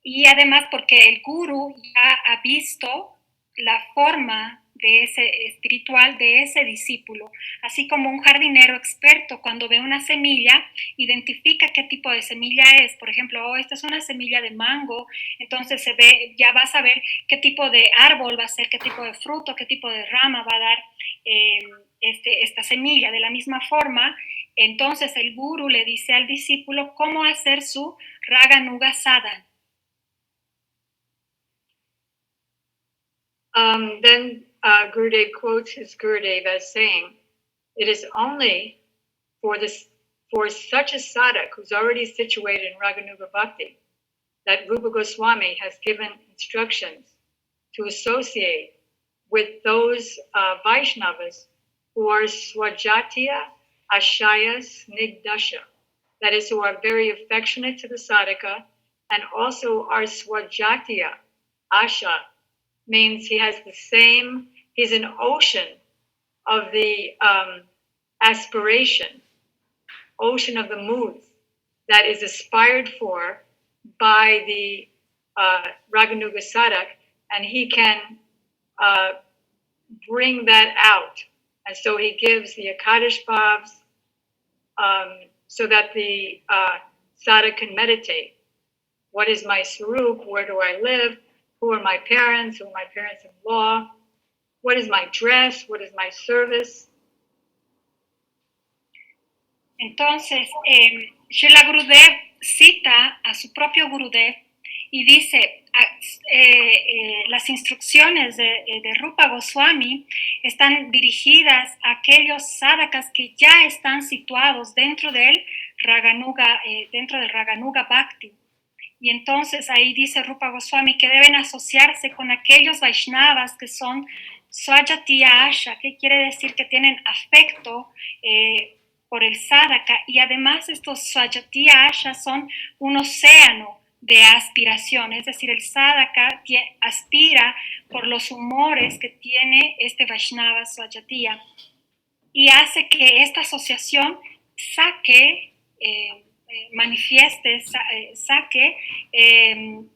Y además porque el guru ya ha visto la forma de ese espiritual de ese discípulo, así como un jardinero experto cuando ve una semilla identifica qué tipo de semilla es. Por ejemplo, esta es una semilla de mango, entonces se ve, ya va a saber qué tipo de árbol va a ser, qué tipo de fruto, qué tipo de rama va a dar esta semilla. De la misma forma, entonces el guru le dice al discípulo cómo hacer su Raganuga Sadhana. Then Gurudev quotes his Gurudev as saying, it is only for such a sadhak who's already situated in Raganuga Bhakti that Rupa Goswami has given instructions to associate with those Vaishnavas who are Swajatiya Ashaya Snigdasha, that is, who are very affectionate to the sadhaka, and also are Swajatiya Asha, means he has the same, he's an ocean of the aspiration, ocean of the moods that is aspired for by the Raganuga Sadhak, and he can bring that out. And so he gives the Akadish Bhavs so that the sadhak can meditate. What is my Svarupa? Where do I live? Who are my parents? Who are my parents-in-law? What is my dress? What is my service? Entonces, Srila Gurudev cita a su propio Gurudev y dice, las instrucciones de Rupa Goswami están dirigidas a aquellos sadhakas que ya están situados dentro del Raganuga Bhakti. Y entonces ahí dice Rupa Goswami que deben asociarse con aquellos Vaishnavas que son Swajatiya Asha, que quiere decir que tienen afecto por el sadhaka, y además estos Swajatiya Asha son un océano de aspiración, es decir, el sadhaka aspira por los humores que tiene este Vaishnava Swajatiya, y hace que esta asociación manifieste,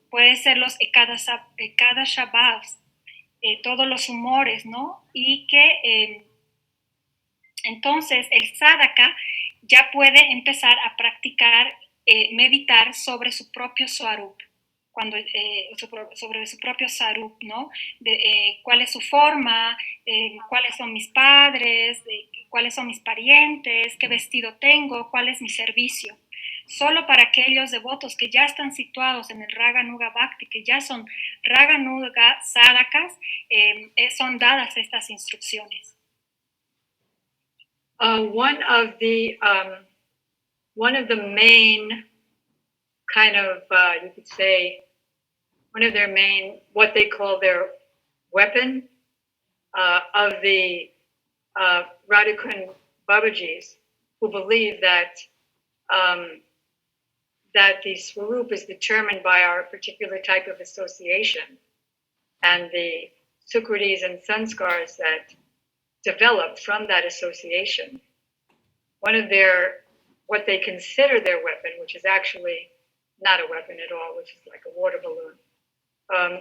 puede ser los Ekadasha Bhavs, todos los humores, ¿no? Y que entonces el sadhaka ya puede empezar a practicar, meditar sobre su propio Svarupa, sobre su propio Svarupa, ¿no? Cuál es su forma, cuáles son mis padres, cuáles son mis parientes, qué vestido tengo, cuál es mi servicio. Solo para aquellos devotos que ya están situados en el Raganuga Bhakti, que ya son Raganuga Sadhakas, son dadas estas instrucciones. One of the main kind of, you could say, one of their main, what they call their weapon of the Radhakund Babajis, who believe that that the Svarupa is determined by our particular type of association, and the Sukritis and Sanskars that developed from that association. One of their, what they consider their weapon, which is actually not a weapon at all, which is like a water balloon,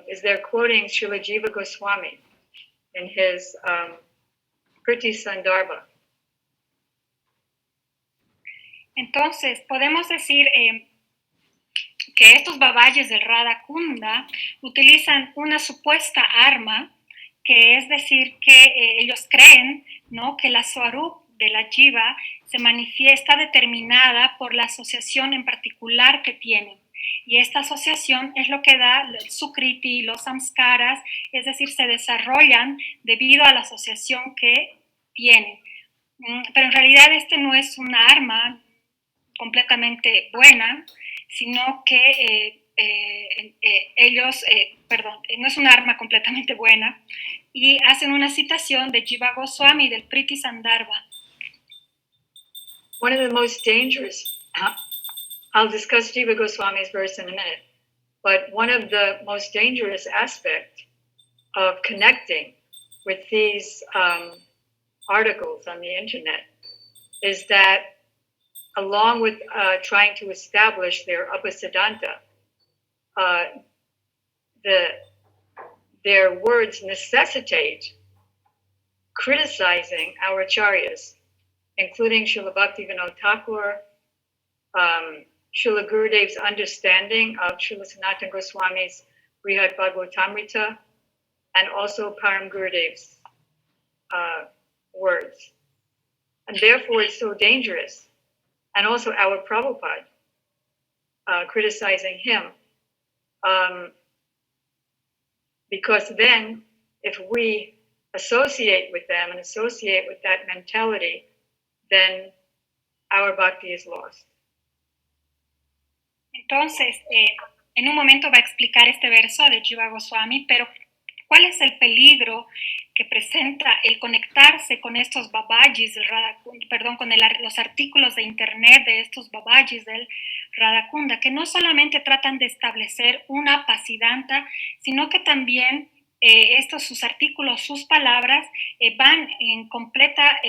is they're quoting Srila Jiva Goswami in his Priti Sandarbha. Entonces, podemos decir que estos babayes del Radha Kunda utilizan una supuesta arma, que es decir, que ellos creen, ¿no?, que la Svarupa de la jiva se manifiesta determinada por la asociación en particular que tienen. Y esta asociación es lo que da el sukriti, los samskaras, es decir, se desarrollan debido a la asociación que tienen. Pero en realidad este no es una arma completamente buena, sino que no es un arma completamente buena, y hacen una citación de Jiva Goswami del Priti Sandarbha. One of the most dangerous, I'll discuss Jiva Goswami's verse in a minute, but one of the most dangerous aspects of connecting with these articles on the internet is that along with trying to establish their upasiddhanta, their words necessitate criticizing our acharyas, including Srila Bhaktivinoda Thakur, Srila Gurudev's understanding of Srila Sanatana Goswami's Brihad Bhagavatamrita, and also Param Gurudev's words. And therefore it's so dangerous. And also our Prabhupada criticizing him. Because then if we associate with them and associate with that mentality, then our bhakti is lost. Entonces, en un momento va a explicar este verso de Jiva Goswami, pero ¿cuál es el peligro que presenta el conectarse con estos babajis del Radhakunda, con los artículos de internet de estos babajis del Radhakunda, que no solamente tratan de establecer una apasiddhanta, sino que también sus artículos, sus palabras, van en completa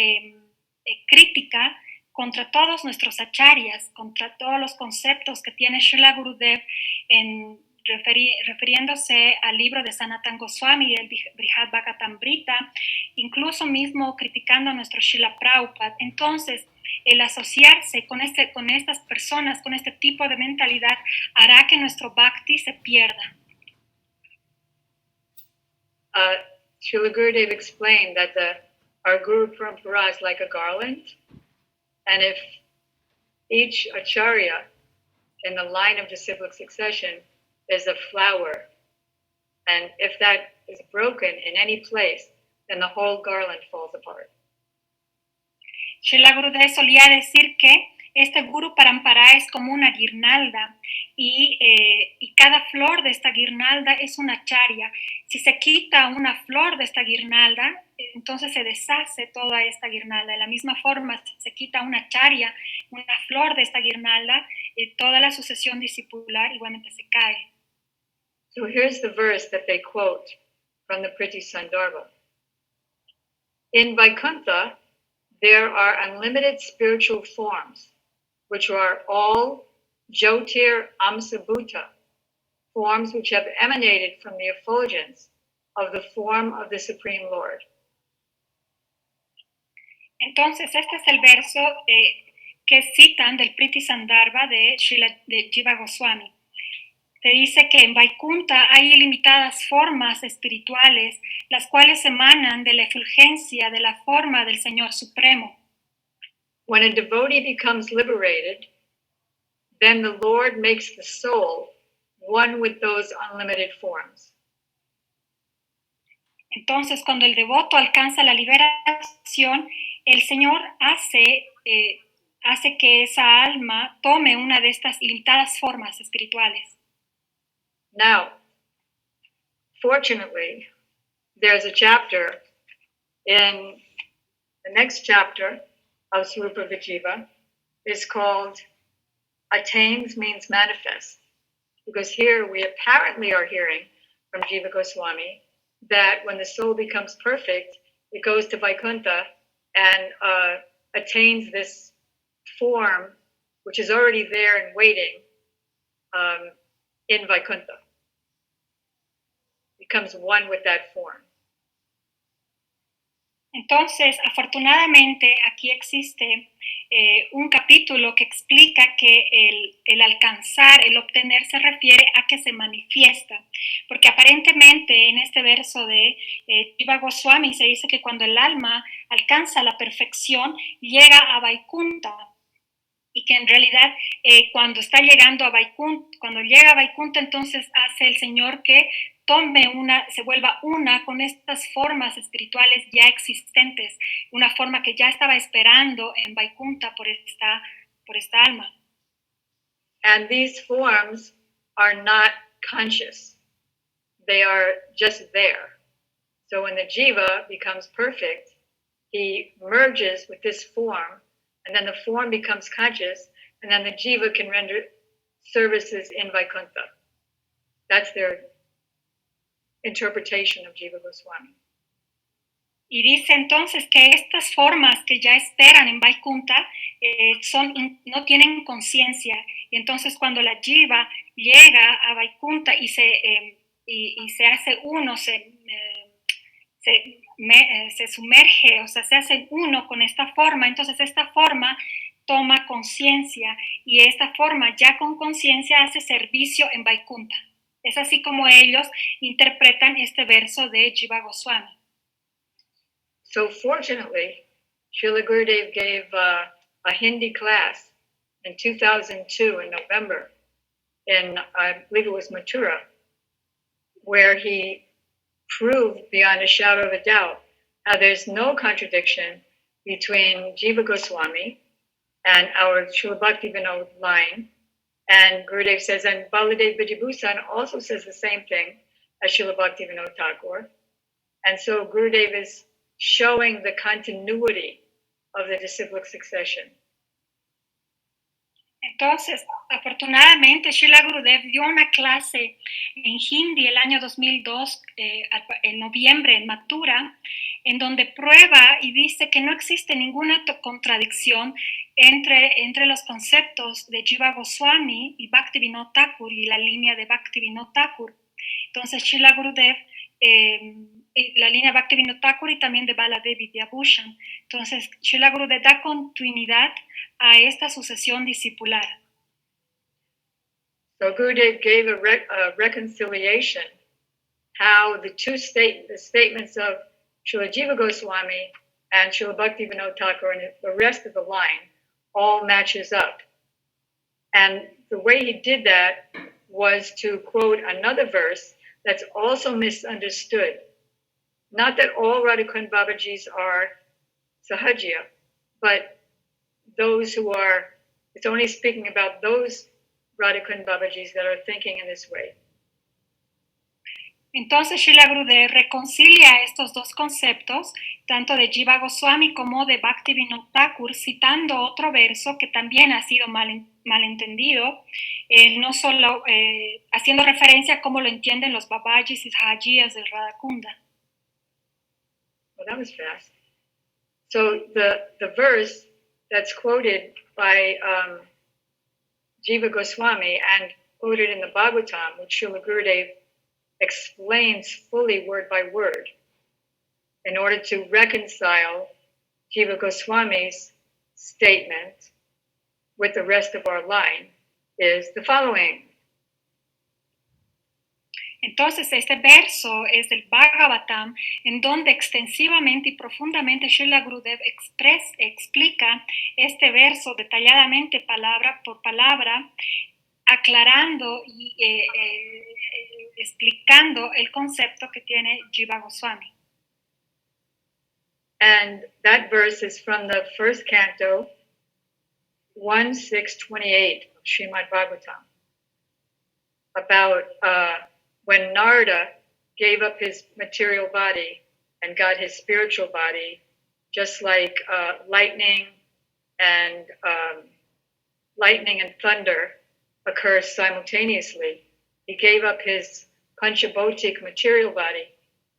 crítica contra todos nuestros acharyas, contra todos los conceptos que tiene Srila Gurudev refiriéndose al libro de Sanatana Goswami, el Brihad Bhagavatamrita, incluso mismo criticando a nuestro Srila Prabhupada. Entonces, el asociarse con estas personas, con este tipo de mentalidad, hará que nuestro bhakti se pierda. Srila Gurudev explained that our Guru Parampara is like a garland, and if each acharya in the line of disciplic succession is a flower, and if that is broken in any place, then the whole garland falls apart. Srila Gurudev solía decir que este Guru Parampara es como una guirnalda y cada flor de esta guirnalda es una acharya. Si se quita una flor de esta guirnalda, entonces se deshace toda esta guirnalda. De la misma forma, si se quita una acharya, una flor de esta guirnalda, toda la sucesión discipular igualmente se cae. So here's the verse that they quote from the Priti Sandarbha. In Vaikuntha, there are unlimited spiritual forms, which are all Jyotir Amsabhuta, forms which have emanated from the effulgence of the form of the Supreme Lord. Entonces, este es el verso que citan del Priti Sandarbha de Jiva Goswami. Se dice que en Vaikuntha hay ilimitadas formas espirituales, las cuales emanan de la efulgencia de la forma del Señor Supremo. When a devotee becomes liberated, then the Lord makes the soul one with those unlimited forms. Entonces, cuando el devoto alcanza la liberación, el Señor hace que esa alma tome una de estas ilimitadas formas espirituales. Now, fortunately, there's a chapter in the next chapter of Svarupa Vijiva is called Attains Means Manifest, because here we apparently are hearing from Jiva Goswami that when the soul becomes perfect, it goes to Vaikuntha and attains this form, which is already there and waiting in Vaikuntha. Becomes one with that form. Entonces, afortunadamente, aquí existe un capítulo que explica que el alcanzar, el obtener, se refiere a que se manifiesta. Porque aparentemente en este verso de Jiva Goswami se dice que cuando el alma alcanza la perfección, llega a Vaikuntha. Y que en realidad cuando está llegando a Vaikuntha, cuando llega a Vaikuntha, entonces hace el Señor que se vuelva una con estas formas espirituales ya existentes, una forma que ya estaba esperando en Vaikuntha por esta alma. And these forms are not conscious. They are just there. So when the jiva becomes perfect, he merges with this form, and then the form becomes conscious, and then the jiva can render services in Vaikuntha. That's their interpretation of Jiva Goswami. Y dice entonces que estas formas que ya esperan en Vaikuntha no tienen conciencia. Y entonces cuando la jiva llega a Vaikuntha y se hace uno, se sumerge, o sea, se hace uno con esta forma, entonces esta forma toma conciencia y esta forma ya con conciencia hace servicio en Vaikuntha. Es así como ellos interpretan este verso de Jiva Goswami. So fortunately, Srila Gurudeva gave a Hindi class in 2002 in November in, I believe it was Mathura, where he proved beyond a shadow of a doubt how there's no contradiction between Jiva Goswami and our Srila Bhaktivinoda line. And Gurudev says, and Baladev Vijayabhusan also says the same thing as Srila Bhaktivinoda Thakur. And so Gurudev is showing the continuity of the disciplic succession. Entonces, afortunadamente, Srila Gurudev dio una clase en Hindi el año 2002, en noviembre, en Mathura, en donde prueba y dice que no existe ninguna contradicción entre los conceptos de Jiva Goswami y Bhaktivinoda Thakur y la línea de Bhaktivinoda Thakur. Entonces, Srila Gurudev, la línea de Bhaktivinoda Thakur y también de Baladev Vijayabhusan. Entonces, Srila Gurudev da continuidad a esta sucesión discipular. So Gurudev gave a reconciliation how the statements of Srila Jiva Goswami and Srila Bhaktivinoda Thakur and the rest of the line all matches up. And the way he did that was to quote another verse that's also misunderstood. Not that all Radhakund Babajis are Sahajya, but those who are, it's only speaking about those Radhakund Babajis that are thinking in this way. Entonces Srila Gurudev reconcilia estos dos conceptos, tanto de Jiva Goswami como de Bhaktivinoda Thakur, citando otro verso que también ha sido malentendido, no solo haciendo referencia a cómo lo entienden los Babajis y Sahajiyas del Radhakunda. Well, that was fast. So the verse that's quoted by Jiva Goswami and quoted in the Bhagavatam, which Srila Gurudev explains fully word by word in order to reconcile Jiva Goswami's statement with the rest of our line, is the following. Entonces, este verso es del Bhagavatam, en donde extensivamente y profundamente Srila Gurudev explica este verso detalladamente, palabra por palabra, aclarando y explicando el concepto que tiene Jiva Goswami. And that verse is from the first canto, 1:628 of Srimad Bhagavatam, about when Narada gave up his material body and got his spiritual body, just like lightning and thunder occur simultaneously. He gave up his Panchabhotik material body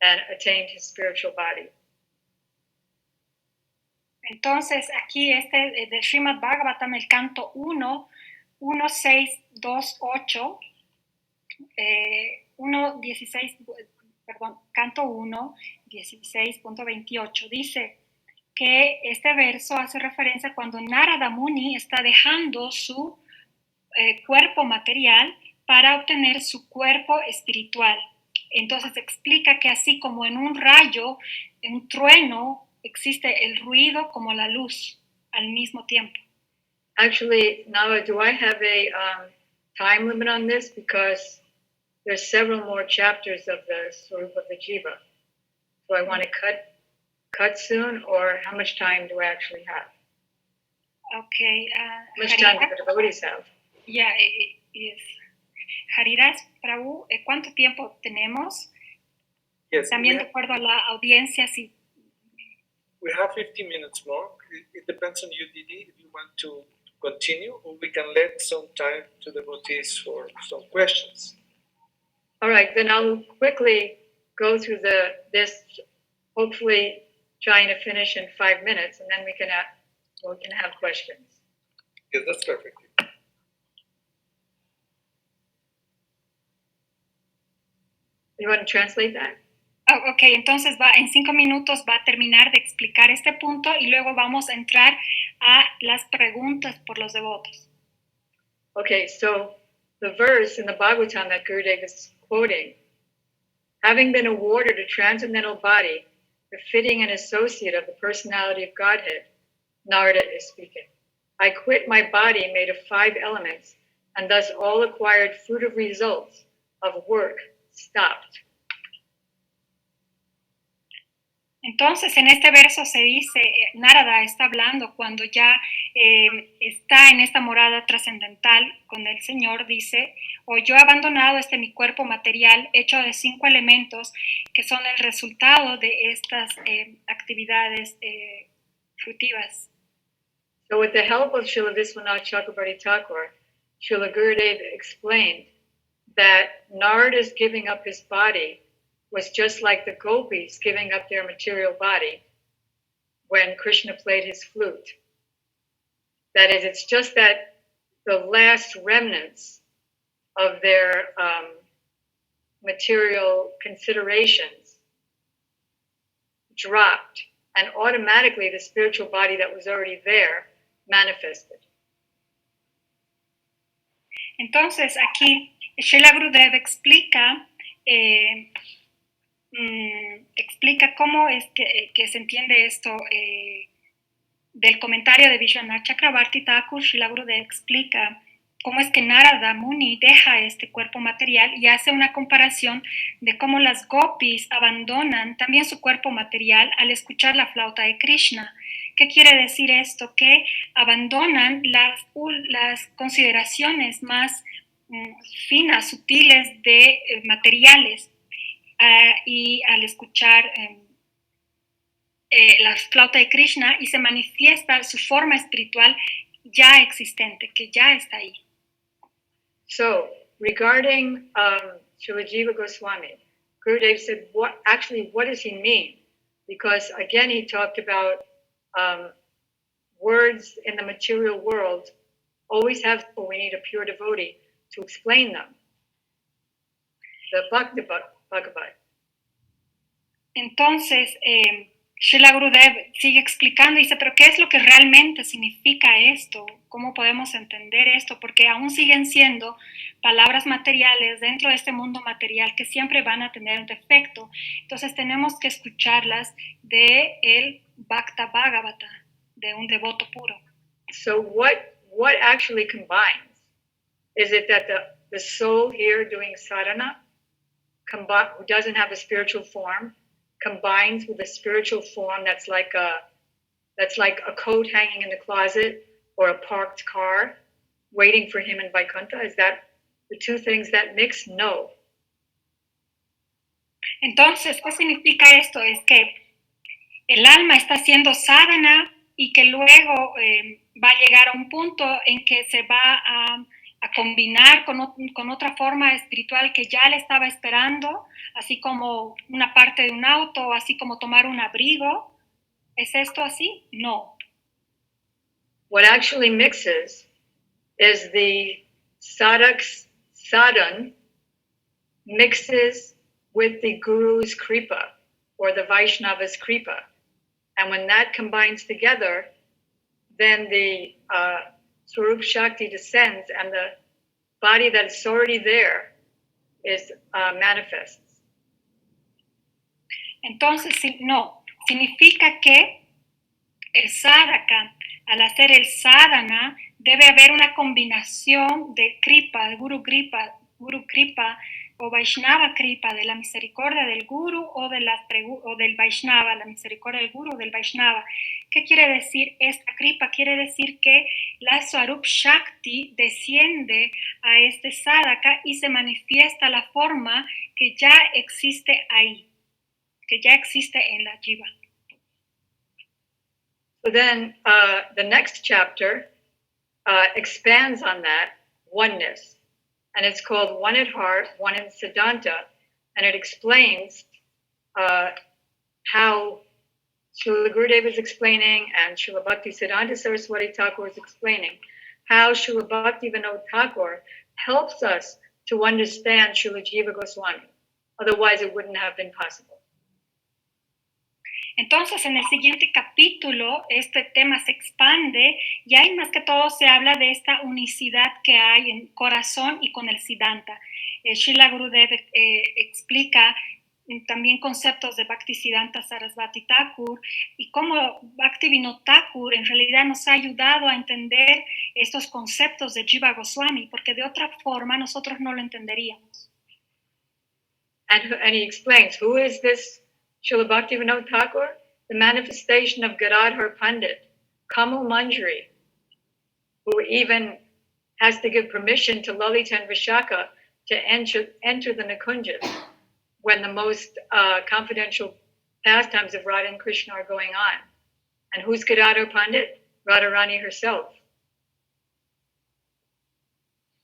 and attained his spiritual body. Entonces, aquí del Srimad Bhagavatam, el canto 1, 1.6.2.8, 1.16, perdón, canto 1, 16.28, dice que este verso hace referencia cuando Narada Muni está dejando su cuerpo material para obtener su cuerpo espiritual. Entonces explica que así como en un rayo, en un trueno, existe el ruido como la luz al mismo tiempo. Actually, Nava, do I have a time limit on this? Because there's several more chapters of the Svarupa of the jiva. Do I want to cut soon, or how much time do I actually have? Okay. How much time do the devotees have? Yeah, yes. Haridas, Prabhu, ¿cuánto tiempo tenemos? Yes, También de acuerdo a la audiencia, sí. We have 15 minutes more. It depends on you, Didi, if you want to continue, or we can let some time to the devotees for some questions. All right, then I'll quickly go through this, hopefully trying to finish in 5 minutes, and then we can have questions. Yes, that's perfect. You want to translate that? Oh, ok, entonces en 5 minutos va a terminar de explicar este punto y luego vamos a entrar a las preguntas por los devotos. Okay, so the verse in the Bhagavatam that Gurudeva is quoting, having been awarded a transcendental body befitting an associate of the personality of Godhead, Narada is speaking. I quit my body made of 5 elements, and thus all acquired fruitive results of work stopped. Entonces, en este verso se dice, Narada está hablando cuando ya está en esta morada trascendental con el Señor, dice, yo he abandonado mi cuerpo material hecho de 5 elementos que son el resultado de estas actividades fructivas. So with the help of Srila Viswanath Chakrabarti Thakur, Srila Gurudeva explained that Narada's giving up his body was just like the gopis giving up their material body when Krishna played his flute. That is, it's just that the last remnants of their material considerations dropped, and automatically the spiritual body that was already there manifested. Entonces, aquí Srila Gurudeva explica cómo es que se entiende esto del comentario de Vishwanath Chakrabarti Thakur. Srila Gurudeva explica cómo es que Narada Muni deja este cuerpo material y hace una comparación de cómo las gopis abandonan también su cuerpo material al escuchar la flauta de Krishna. ¿Qué quiere decir esto? Que abandonan las consideraciones más finas, sutiles de materiales y al escuchar la flauta de Krishna y se manifiesta su forma espiritual ya existente, que ya está ahí. So, regarding Srila Jiva Goswami, Gurudeva said, what does he mean? Because again, he talked about words in the material world always have, we need a pure devotee to explain them. The Bhakti Bhagavad. Entonces, Srila Gurudeva sigue explicando y dice, pero ¿qué es lo que realmente significa esto? ¿Cómo podemos entender esto? Porque aún siguen siendo palabras materiales dentro de este mundo material que siempre van a tener un defecto. Entonces tenemos que escucharlas de el Bhakta Bhagavata, de un devoto puro. So what actually combines? Is it that the soul here doing sadhana, who doesn't have a spiritual form, combines with a spiritual form that's like a coat hanging in the closet or a parked car waiting for him in Vaikuntha? Is that the two things that mix? No. Entonces, ¿qué significa esto? Es que el alma está haciendo sadhana y que luego va a llegar a un punto en que se va a combinar con otra forma espiritual que ya le estaba esperando, así como una parte de un auto, así como tomar un abrigo. ¿Es esto así? No. What actually mixes is the sadhak's sadhan mixes with the guru's kripa or the Vaishnava's kripa. And when that combines together, then the Svarupa Shakti descends and the body that's already there is manifests. Entonces, no, significa que el sadhaka, al hacer el sadhana, debe haber una combinación de kripa, de guru kripa o Vaishnava kripa, de la misericordia del guru o del Vaishnava, la misericordia del guru o del Vaishnava. ¿Qué quiere decir esta kripa? Quiere decir que la Svarupa Shakti desciende a este sadhaka y se manifiesta la forma que ya existe ahí, que ya existe en la jiva. So then the next chapter expands on that oneness. And it's called One at Heart, One in Siddhanta. And it explains how Srila Gurudeva is explaining and Srila Bhakti Siddhanta Saraswati Thakur is explaining how Srila Bhakti Vinod Thakur helps us to understand Srila Jiva Goswami. Otherwise, it wouldn't have been possible. Entonces, en el siguiente capítulo, este tema se expande y ahí más que todo se habla de esta unicidad que hay en corazón y con el Siddhanta. Srila Gurudeva explica también conceptos de Bhakti Siddhanta Sarasvati Thakur y cómo Bhakti Vinod Thakur en realidad nos ha ayudado a entender estos conceptos de Jiva Goswami, porque de otra forma nosotros no lo entenderíamos. And he explains, who is this Srila Bhakti Vinod Thakur? The manifestation of Gadadhar Pandit, Kamal Manjari, who even has to give permission to Lalita and Vishaka to enter the Nikunjas when the most confidential pastimes of Radha and Krishna are going on. And who's Gadadhar Pandit? Radharani herself.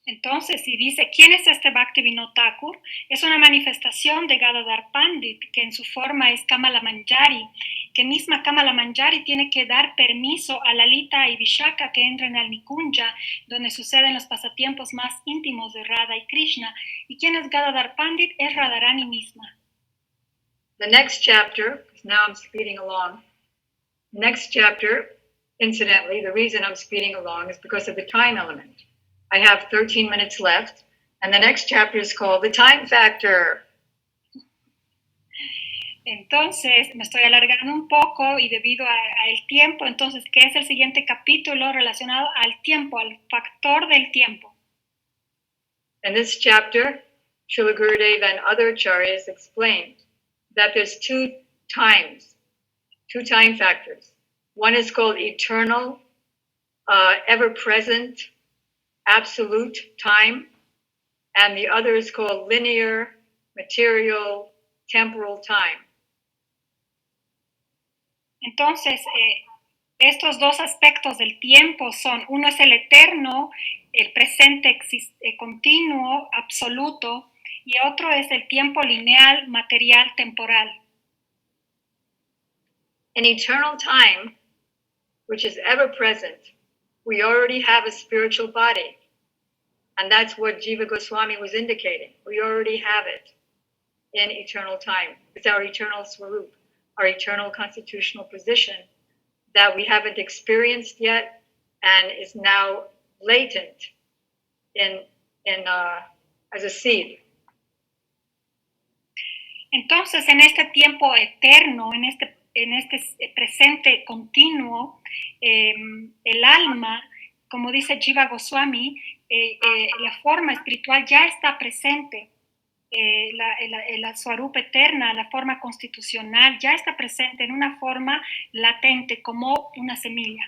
Entonces, si dice, ¿quién es este Bhakti Vinod Thakur? Es una manifestación de Gadadhar Pandit, que en su forma es Kamala Manjari, que misma Kamala Manjari tiene que dar permiso a Lalita y Vishaka que entren al Nikunja, donde suceden los pasatiempos más íntimos de Radha y Krishna. ¿Y quién es Gadadhar Pandit? Es Radharani misma. The next chapter, because now I'm speeding along, next chapter, incidentally, the reason I'm speeding along is because of the time element. I have 13 minutes left, and the next chapter is called The Time Factor. Entonces, me estoy alargando un poco y debido al tiempo, entonces, ¿qué es el siguiente capítulo relacionado al tiempo, al factor del tiempo? In this chapter, Srila Gurudeva and other acharyas explained that there's two time factors. One is called eternal, ever-present, absolute time, and the other is called linear, material, temporal time. Entonces, estos dos aspectos del tiempo son, uno es el eterno, el presente continuo, absoluto, y otro es el tiempo lineal, material, temporal. In eternal time, which is ever present, we already have a spiritual body. And that's what Jiva Goswami was indicating. We already have it in eternal time. It's our eternal Svarupa, our eternal constitutional position that we haven't experienced yet and is now latent as a seed. Entonces, en este tiempo eterno, en este presente continuo, el alma, como dice Jiva Goswami, la forma espiritual ya está presente. La Svarupa eterna, la forma constitucional, ya está presente en una forma latente, como una semilla.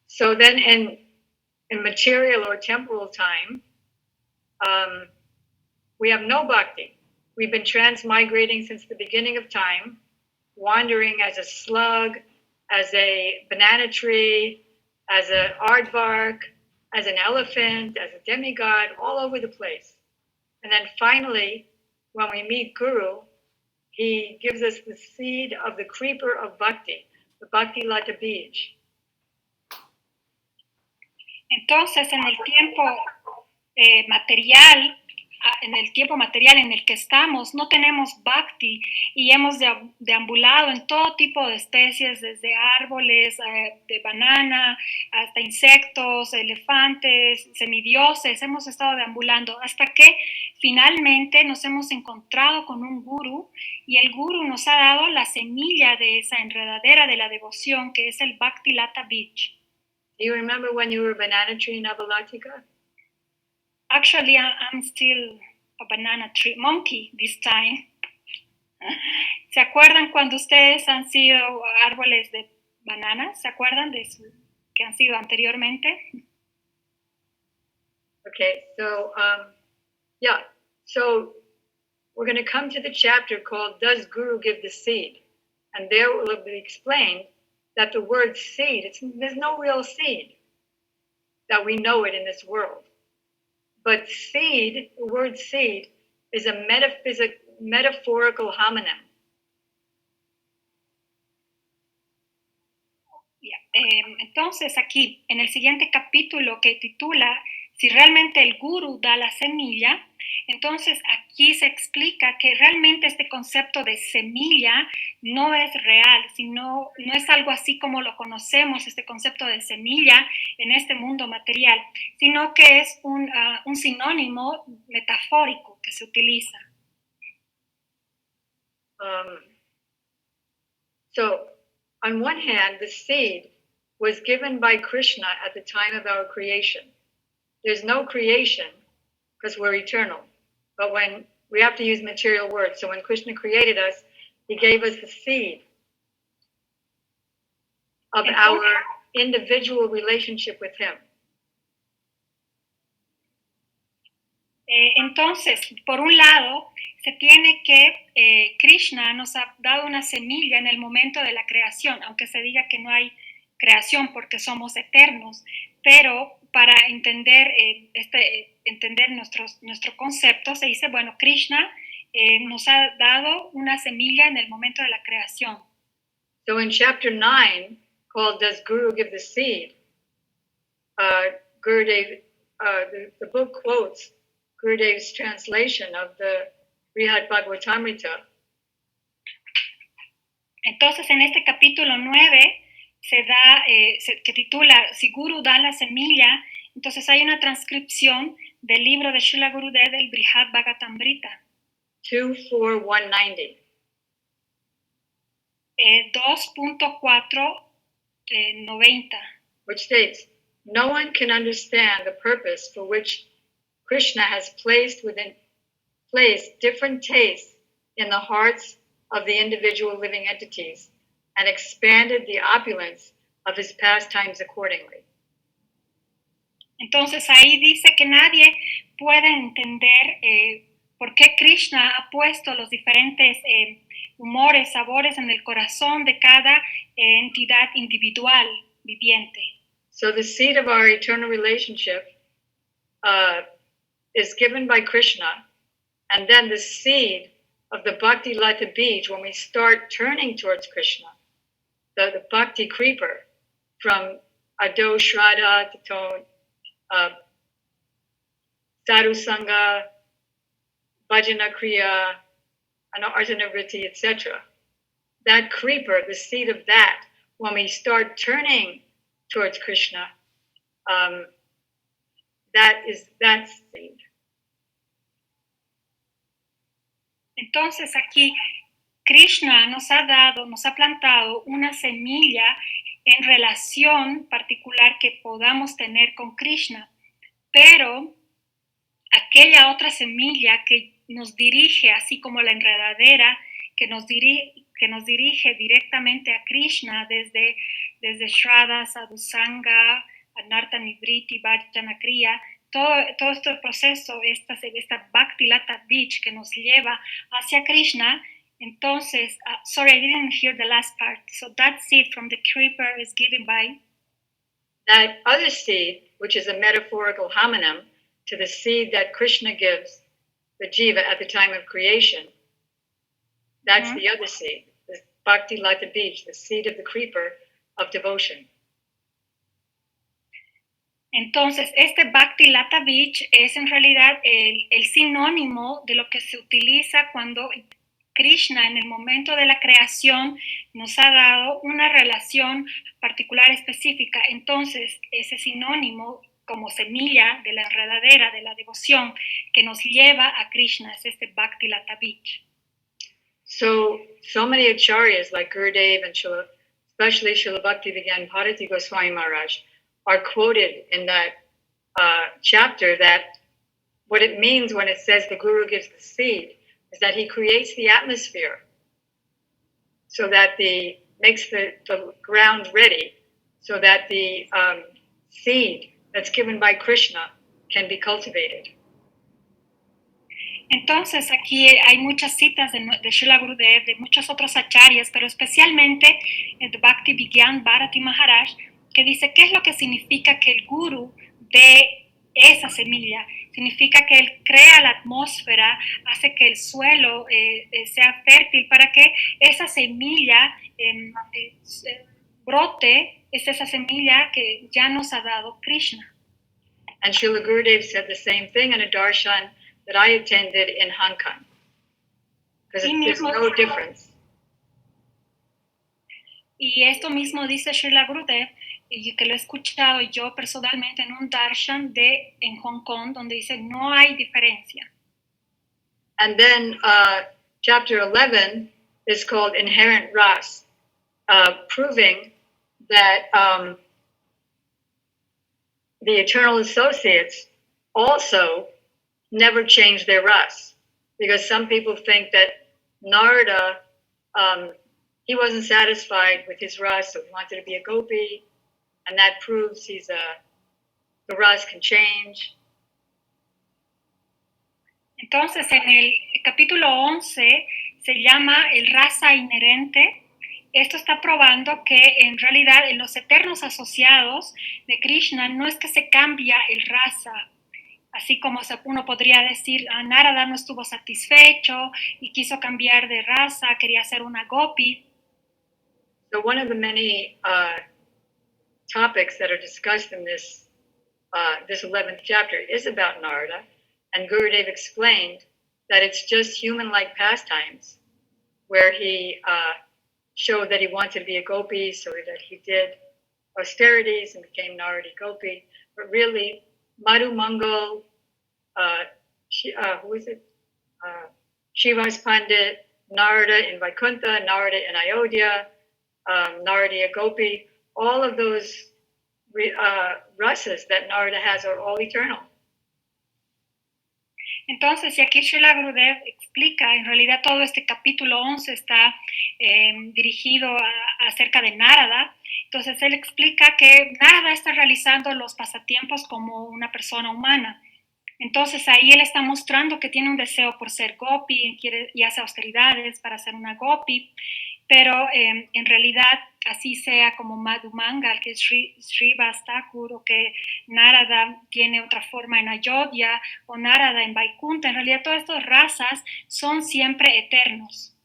So then in material or temporal time, we have no bhakti. We've been transmigrating since the beginning of time, wandering as a slug, as a banana tree, as an aardvark, as an elephant, as a demigod, all over the place. And then finally, when we meet Guru, he gives us the seed of the creeper of bhakti. the Bhakti Lata Bij. Entonces, en el tiempo material, en el tiempo material en el que estamos, no tenemos bhakti y hemos deambulado en todo tipo de especies, desde árboles, de banana, hasta insectos, elefantes, semidioses, hemos estado deambulando hasta que finalmente nos hemos encontrado con un guru y el guru nos ha dado la semilla de esa enredadera de la devoción que es el Bhakti Lata Bij. Do you remember when you were a banana tree in Abalatika? Actually, I'm still a banana tree monkey this time. ¿Se acuerdan cuando ustedes han sido árboles de bananas? ¿Se acuerdan de eso que han sido anteriormente? Okay, so so we're going to come to the chapter called Does Guru Give the Seed? And there will be explained that the word seed, there's no real seed that we know it in this world. But seed, the word seed, is a metaphorical homonym. Entonces aquí, en el siguiente capítulo que titula Si realmente el guru da la semilla, entonces aquí se explica que realmente este concepto de semilla no es real, sino no es algo así como lo conocemos, este concepto de semilla en este mundo material, sino que es un sinónimo metafórico que se utiliza. So, on one hand, the seed was given by Krishna at the time of our creation. There's no creation because we're eternal. But when we have to use material words, so when Krishna created us, he gave us the seed of our individual relationship with him. Entonces, por un lado, se tiene que Krishna nos ha dado una semilla en el momento de la creación, aunque se diga que no hay creación porque somos eternos, pero para entender nuestro concepto se dice, bueno, Krishna nos ha dado una semilla en el momento de la creación. So in chapter 9, called Does Guru Give the Seed? Gurudeva, the book quotes Gurudev's translation of the Brihad Bhagavatamrita. Entonces, en este capítulo 9 se da, que titula Si Guru da la semilla, entonces hay una transcripción del libro de Srila Gurudeva del Brihad Bhagavatamrita. 24190. 2.490. Which states, no one can understand the purpose for which Krishna has placed different tastes in the hearts of the individual living entities and expanded the opulence of his pastimes accordingly. Entonces ahí dice que nadie puede entender por qué Krishna ha puesto los diferentes humores, sabores en el corazón de cada entidad individual viviente. So the seed of our eternal relationship is given by Krishna, and then the seed of the Bhakti Lata Bij, when we start turning towards Krishna, the Bhakti creeper, from Ado Shraddha to Sadhu Sangha, Bhajana Kriya, Arjuna Vritti, etc. That creeper, the seed of that, when we start turning towards Krishna, that seed. Entonces aquí Krishna nos ha plantado una semilla en relación particular que podamos tener con Krishna, pero aquella otra semilla que nos dirige, así como la enredadera, que nos dirige directamente a Krishna desde Shraddha, Sadhusanga, Anartha Nivriti, Bhajana Kriya, todo este proceso, esta Bhakti Lata Bij que nos lleva hacia Krishna. Entonces, sorry, I didn't hear the last part. So that seed from the creeper is given by? That other seed, which is a metaphorical homonym to the seed that Krishna gives the jiva at the time of creation, that's the other seed. Bhakti Lata Bij, the seed of the creeper of devotion. Entonces, este Bhakti Lata Bij es en realidad el sinónimo de lo que se utiliza cuando Krishna en el momento de la creación nos ha dado una relación particular específica. Entonces, ese sinónimo como semilla de la enredadera, de la devoción que nos lleva a Krishna es este Bhakti Lata Bij. So many acharyas like Gurudeva and especially Srila Bhaktivedanta Bharati Goswami Maharaj are quoted in that chapter that what it means when it says the Guru gives the seed is that he creates the atmosphere so that makes the ground ready so that the seed that's given by Krishna can be cultivated. Entonces aquí hay muchas citas de Srila Gurudeva, de muchos otros acharyas, pero especialmente de Bhaktivedanta Bharati Maharaj, que dice qué es lo que significa que el Guru dé esa semilla. Significa que él crea la atmósfera, hace que el suelo sea fértil para que esa semilla brote, es esa semilla que ya nos ha dado Krishna. And Srila Gurudeva said the same thing in a darshan that I attended in Hong Kong. Because there's no difference. Y esto mismo dice Srila Gurudeva, y que lo he escuchado yo personalmente en un darshan en Hong Kong, donde dice no hay diferencia. And then chapter 11 is called Inherent Ras, proving that the eternal associates also never change their ras. Because some people think that Narada, he wasn't satisfied with his ras, so he wanted to be a gopi, and that proves the ras can change. Entonces, en el capítulo 11 se llama el rasa inherente. Esto está probando que en realidad en los eternos asociados de Krishna no es que se cambia el rasa, así como uno podría decir, Narada no estuvo satisfecho y quiso cambiar de raza, quería ser una gopi. So one of the many topics that are discussed in this 11th chapter is about Narada, and Gurudeva explained that it's just human-like pastimes where he showed that he wanted to be a gopi, so that he did austerities and became Naradi Gopi. But really, Madhu Mangal, who is it? Shiva's Pandit, Narada in Vaikuntha, Narada in Ayodhya, Naradiya Gopi, all of those rasas that Narada has are all eternal. Entonces, y aquí Srila Gurudeva explica, en realidad todo este capítulo 11 está dirigido acerca de Narada. Entonces, él explica que Narada está realizando los pasatiempos como una persona humana. Entonces, ahí él está mostrando que tiene un deseo por ser gopi y hace austeridades para ser una gopi, pero en realidad, así sea como Madhu Mangal, que es Srivas Thakur, o que Narada tiene otra forma en Ayodhya, o Narada en Vaikuntha, en realidad todas estas razas son siempre eternos.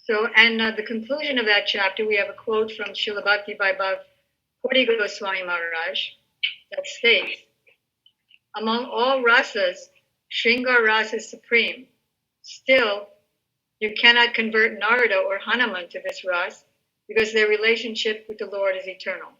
So, and the conclusion of that chapter, we have a quote from Srila Bhakti Vaibhav Puri Goswami Maharaj that states, among all rasas, Shringar rasa is supreme. Still, you cannot convert Narada or Hanuman to this ras because their relationship with the Lord is eternal.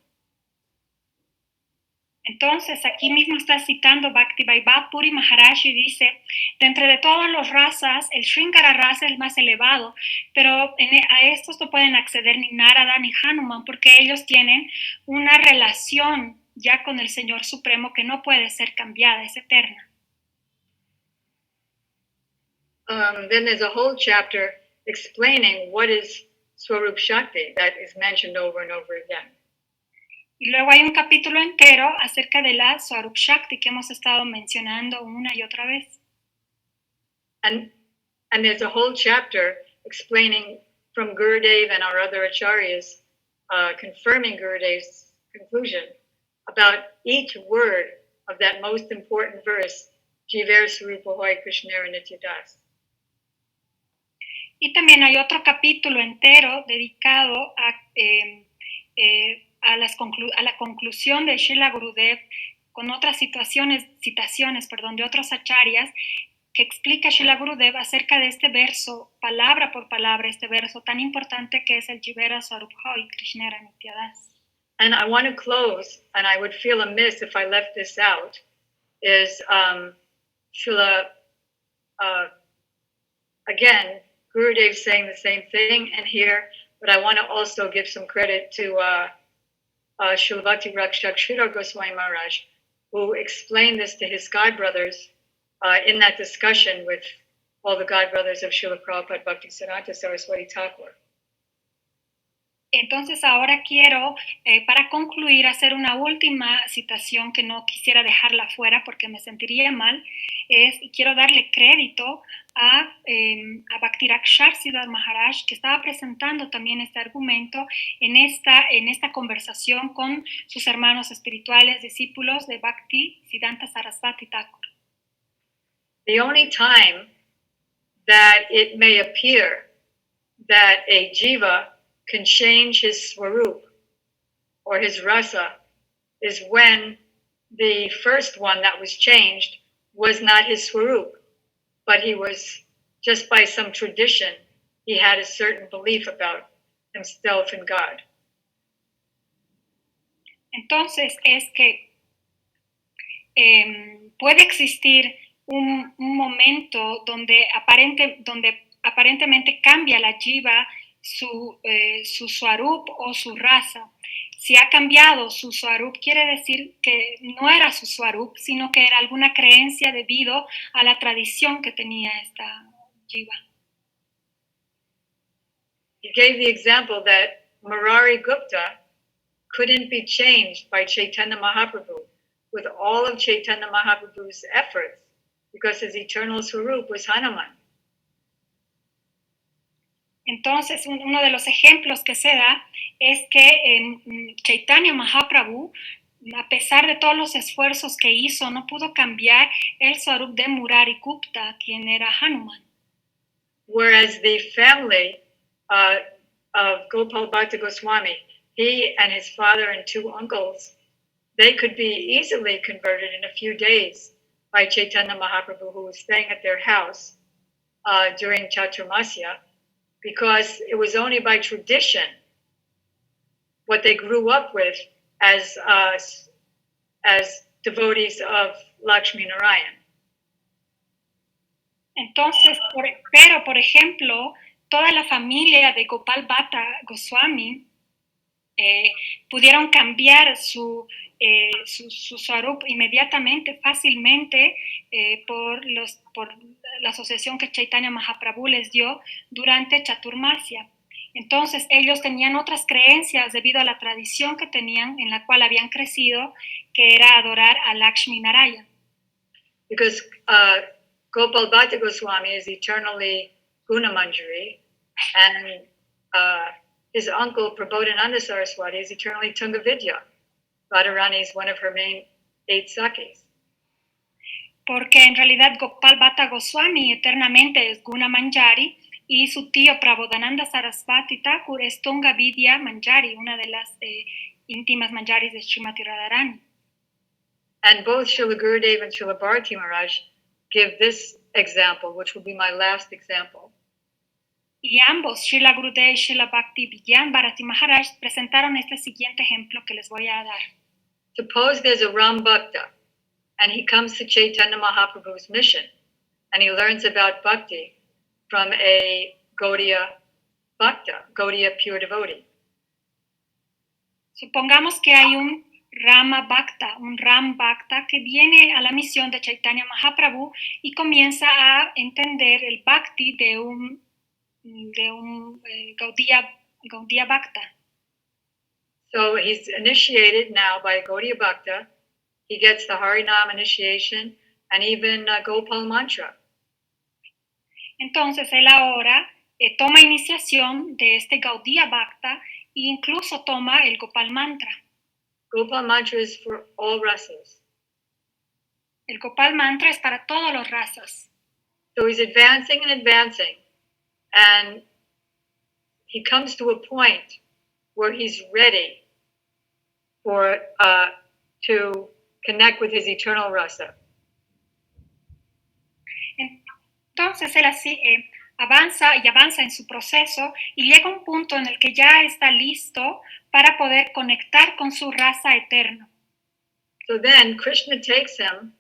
Entonces, aquí mismo está citando Bhakti Vaibhav Puri Maharaj y dice, de entre de todas las razas, el Shringara rasa es el más elevado, pero a estos no pueden acceder ni Narada ni Hanuman porque ellos tienen una relación ya con el Señor Supremo que no puede ser cambiada, es eterna. Then there's a whole chapter explaining what is Svarupa Shakti that is mentioned over and over again. Y luego hay un capítulo entero acerca de la Svarupa Shakti que hemos estado mencionando una y otra vez. And there's a whole chapter explaining from Gurudeva and our other acharyas, confirming Gurudev's conclusion about each word of that most important verse, Jiver Svarupa Hoy Krishnera Nityadas. Y también hay otro capítulo entero dedicado a la conclusión de Srila Gurudev con otras citaciones de otros acharyas que explica Srila Gurudev acerca de este verso, palabra por palabra, este verso tan importante que es el Jivera Svarupa y Krishnera Nityadas. And I want to close, and I would feel amiss if I left this out, is Srila, again, Gurudev saying the same thing in here, but I want to also give some credit to Srila Bhakti Rakshak Sridhar Goswami Maharaj, who explained this to his godbrothers in that discussion with all the godbrothers of Srila Prabhupada Bhaktisiddhanta Saraswati Thakur. Entonces ahora quiero, para concluir, hacer una última citación que no quisiera dejarla fuera porque me sentiría mal, y quiero darle crédito a Bhakti Rakshak Sridhar Maharaj, que estaba presentando también este argumento en esta conversación con sus hermanos espirituales, discípulos de Bhakti Siddhanta Saraswati Thakur. The only time that it may appear that a jiva can change his swarup or his rasa is when the first one that was changed was not his swarup, but he was, just by some tradition, he had a certain belief about himself and God. Entonces es que puede existir un momento donde aparentemente cambia la jiva su swarup o su raza. Si ha cambiado su swarup, quiere decir que no era su swarup, sino que era alguna creencia debido a la tradición que tenía esta jiva. He gave the example that Murari Gupta couldn't be changed by Chaitanya Mahaprabhu with all of Chaitanya Mahaprabhu's efforts because his eternal swarup was Hanuman. Entonces, uno de los ejemplos que se da es que Chaitanya Mahaprabhu, a pesar de todos los esfuerzos que hizo, no pudo cambiar el swarup de Murari Gupta, quien era Hanuman. Whereas the family of Gopal Bhatta Goswami, he and his father and two uncles, they could be easily converted in a few days by Chaitanya Mahaprabhu, who was staying at their house during Chaturmasya, because it was only by tradition, what they grew up with as devotees of Lakshmi Narayan. Entonces, pero por ejemplo, toda la familia de Gopal Bhatta Goswami pudieron cambiar su swarup inmediatamente, fácilmente, por la asociación que Chaitanya Mahaprabhu les dio durante Chaturmasya. Entonces ellos tenían otras creencias debido a la tradición que tenían, en la cual habían crecido, que era adorar a Lakshmi Narayan. Because Gopal Bhatta Goswami is eternally Gunamanjari, and his uncle Prabodhananda Saraswati is eternally Tungavidya. Radharani is one of her main 8 sakis. Porque en realidad Gopal Bhatta Goswami eternamente es Guna Manjari y su tío Prabodhananda Saraswati Thakur es Tungavidya Manjari, una de las íntimas manjaris de Srimati Radharani. And both Srila Gurudeva and Srila Bharati Maharaj give this example, which will be my last example. Y ambos, Srila Gurudev y Srila Bhakti Vigyan Bharati Maharaj, presentaron este siguiente ejemplo que les voy a dar. Suppose there's a Ram Bhakta, and he comes to Chaitanya Mahaprabhu's mission, and he learns about Bhakti from a Gaudiya Bhakta, Gaudiya pure devotee. Supongamos que hay un Ram Bhakta que viene a la misión de Chaitanya Mahaprabhu y comienza a entender el Bhakti de un Gaudiya Bhakta. So he's initiated now by Gaudiya Bhakta. He gets the Harinam initiation and even Gopal Mantra. Entonces él ahora toma iniciación de este Gaudiya Bhakta e incluso toma el Gopal Mantra. Gopal Mantra is for all rasas. El Gopal Mantra es para todos los razas. So he's advancing and advancing. and he comes to a point where he's ready for to connect with his eternal rasa. Entonces él así avanza y avanza en su proceso y llega a un punto en el que ya está listo para poder conectar con su raza eterna. So then Krishna takes him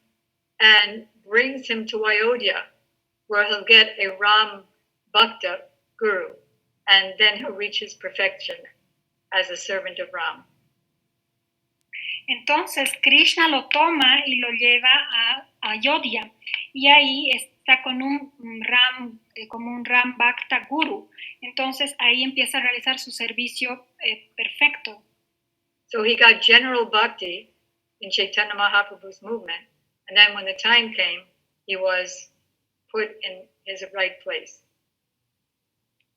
and brings him to Ayodhya, where he'll get a Ram Bhakta guru, and then he'll reach his perfection as a servant of Ram. Entonces Krishna lo toma y lo lleva a Ayodhya y ahí está con como un Ram Bhakta guru. Entonces ahí empieza a realizar su servicio perfecto. So he got general bhakti in Chaitanya Mahaprabhu's movement, and then when the time came, he was put in his right place.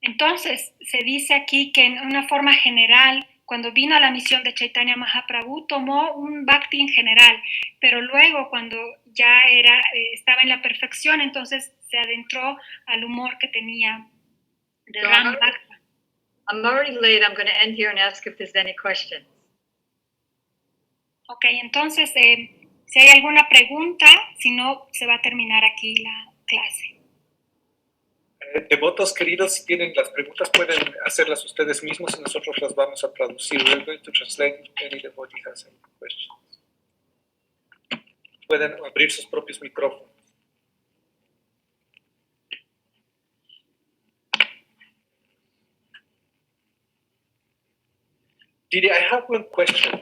Entonces se dice aquí que en una forma general, cuando vino a la misión de Chaitanya Mahaprabhu, tomó un bhakti en general, pero luego cuando ya estaba en la perfección, entonces se adentró al humor que tenía de Ram Bhakta. I'm already late. I'm going to end here and ask if there's any questions. Ok, entonces si hay alguna pregunta, si no, se va a terminar aquí la clase. Devotos queridos, si tienen las preguntas pueden hacerlas ustedes mismos y nosotros las vamos a traducir. We're going to translate if any devotee has any questions. Pueden abrir sus propios micrófonos. Didi, I have one question.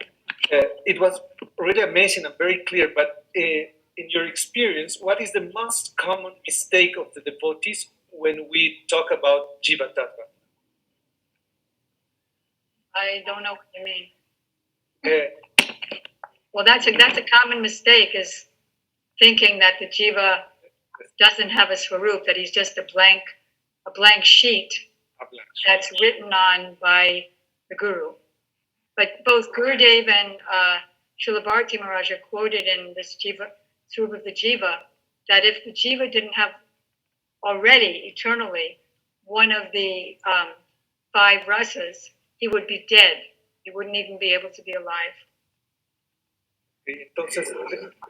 It was really amazing and very clear, but in your experience, what is the most common mistake of the devotees when we talk about jiva tattva? I don't know what you mean. Well, that's a common mistake, is thinking that the jiva doesn't have a swarup, that he's just a blank sheet that's written on by the guru. But both Gurudeva and Srila Bharati Maharaj are quoted in this jiva, Svarupa of the jiva, that if the jiva didn't have already, eternally, one of the 5 rasas, he would be dead. He wouldn't even be able to be alive. Entonces,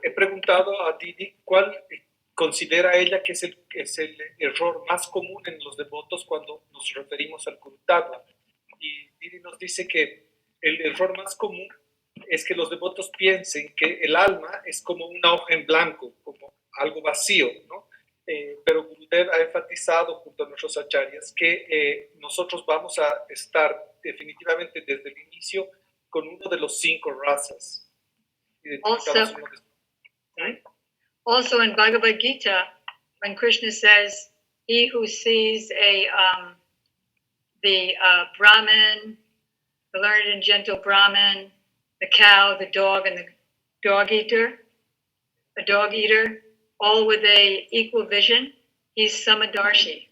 he preguntado a Didi cuál considera ella que es el error más común en los devotos cuando nos referimos al Guru Tattva. Y Didi nos dice que el error más común es que los devotos piensen que el alma es como una hoja en blanco, como algo vacío, ¿no? Pero Gurudeva ha enfatizado junto a nuestros acharyas que nosotros vamos a estar definitivamente desde el inicio con uno de los 5 razas. Also in Bhagavad Gita, when Krishna says, he who sees the Brahmin, the learned and gentle Brahmin, the cow, the dog, and the dog eater, all with a equal vision, he's Samadarshi.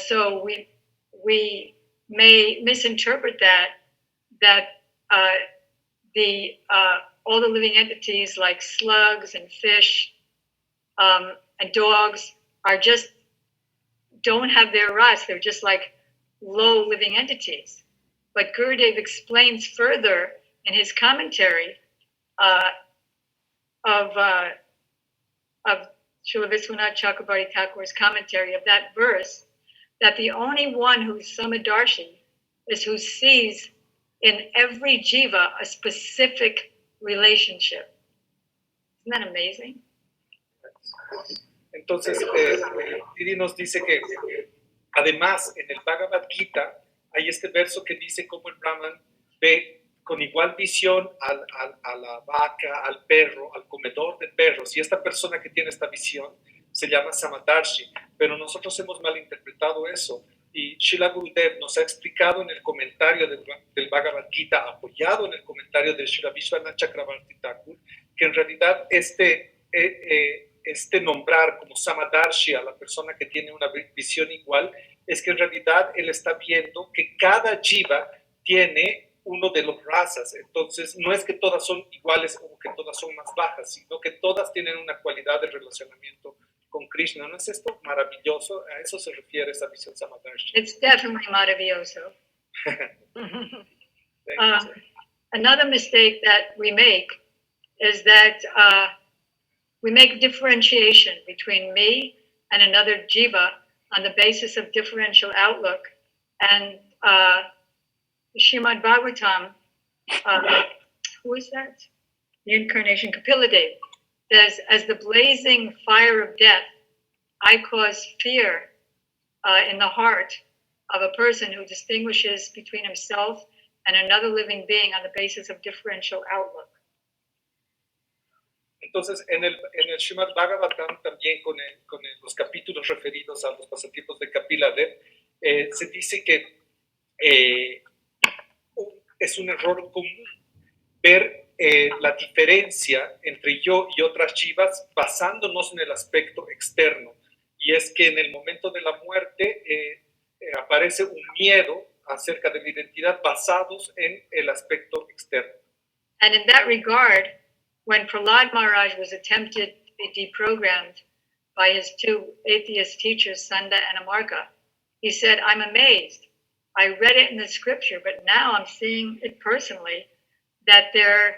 So we may misinterpret that all the living entities like slugs and fish and dogs don't have their ras. They're just like low living entities. But Gurudeva explains further in his commentary of Srila Viswanath Chakrabarti Thakur's commentary of that verse, that the only one who's Samadarshi is who sees in every jiva a specific relationship. Isn't that amazing? Entonces, Didi nos dice que además en el Bhagavad Gita hay este verso que dice cómo el Brahman ve con igual visión a la vaca, al perro, al comedor de perros, y esta persona que tiene esta visión se llama Samadarshi, pero nosotros hemos malinterpretado eso, y Srila Gurudeva nos ha explicado en el comentario del Bhagavad Gita, apoyado en el comentario de Srila Viswanath Chakrabarti Thakur, que en realidad este nombrar como Samadarshi a la persona que tiene una visión igual, es que en realidad él está viendo que cada jiva tiene uno de los razas. Entonces no es que todas son iguales o que todas son más bajas, sino que todas tienen una cualidad de relacionamiento con Krishna. ¿No es esto maravilloso? A eso se refiere esa visión Samadarshi. It's definitely maravilloso. Another mistake that we make is that we make differentiation between me and another jiva on the basis of differential outlook. And Srimad Bhagavatam, who is that? The incarnation, Kapiladev, says, as the blazing fire of death, I cause fear in the heart of a person who distinguishes between himself and another living being on the basis of differential outlook. Entonces, en el Srimad Bhagavatam, también con los capítulos referidos a los pasatiempos de Kapiladev, se dice que es un error común ver la diferencia entre yo y otras jivas basándonos en el aspecto externo. Y es que en el momento de la muerte aparece un miedo acerca de la identidad basados en el aspecto externo. And in that regard, when Prahlad Maharaj was attempted to be deprogrammed by his two atheist teachers, Sanda and Amarka, he said, I'm amazed. I read it in the scripture, but now I'm seeing it personally, that they're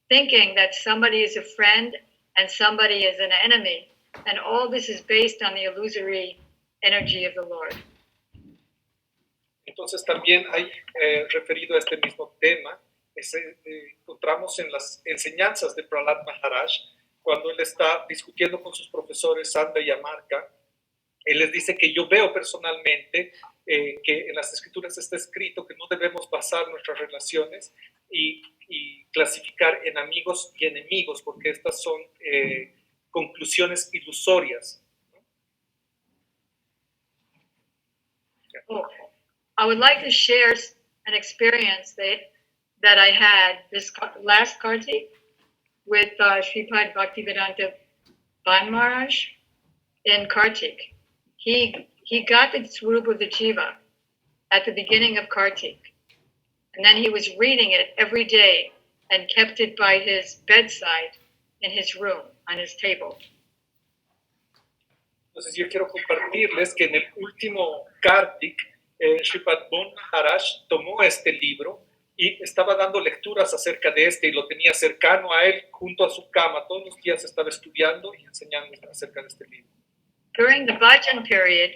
thinking that somebody is a friend and somebody is an enemy. And all this is based on the illusory energy of the Lord. Entonces también hay, referido a este mismo tema, encontramos en las enseñanzas de Prahlad Maharaj, cuando él está discutiendo con sus profesores Sanda y Amarka, él les dice que yo veo personalmente que en las escrituras está escrito que no debemos basar nuestras relaciones y clasificar en amigos y enemigos, porque estas son conclusiones ilusorias. Oh, I would like to share an experience that I had this last Kartik with Sripad Bhaktivedanta Ban Maharaj in Kartik. He got the Svarupa of the jiva at the beginning of Kartik, and then he was reading it every day and kept it by his bedside in his room, on his table. Entonces yo quiero compartirles que en el último Kartik, Sripad Bon Maharaj tomó este libro y estaba dando lecturas acerca de este y lo tenía cercano a él, junto a su cama. Todos los días estaba estudiando y enseñando acerca de este libro. During the bhajan period,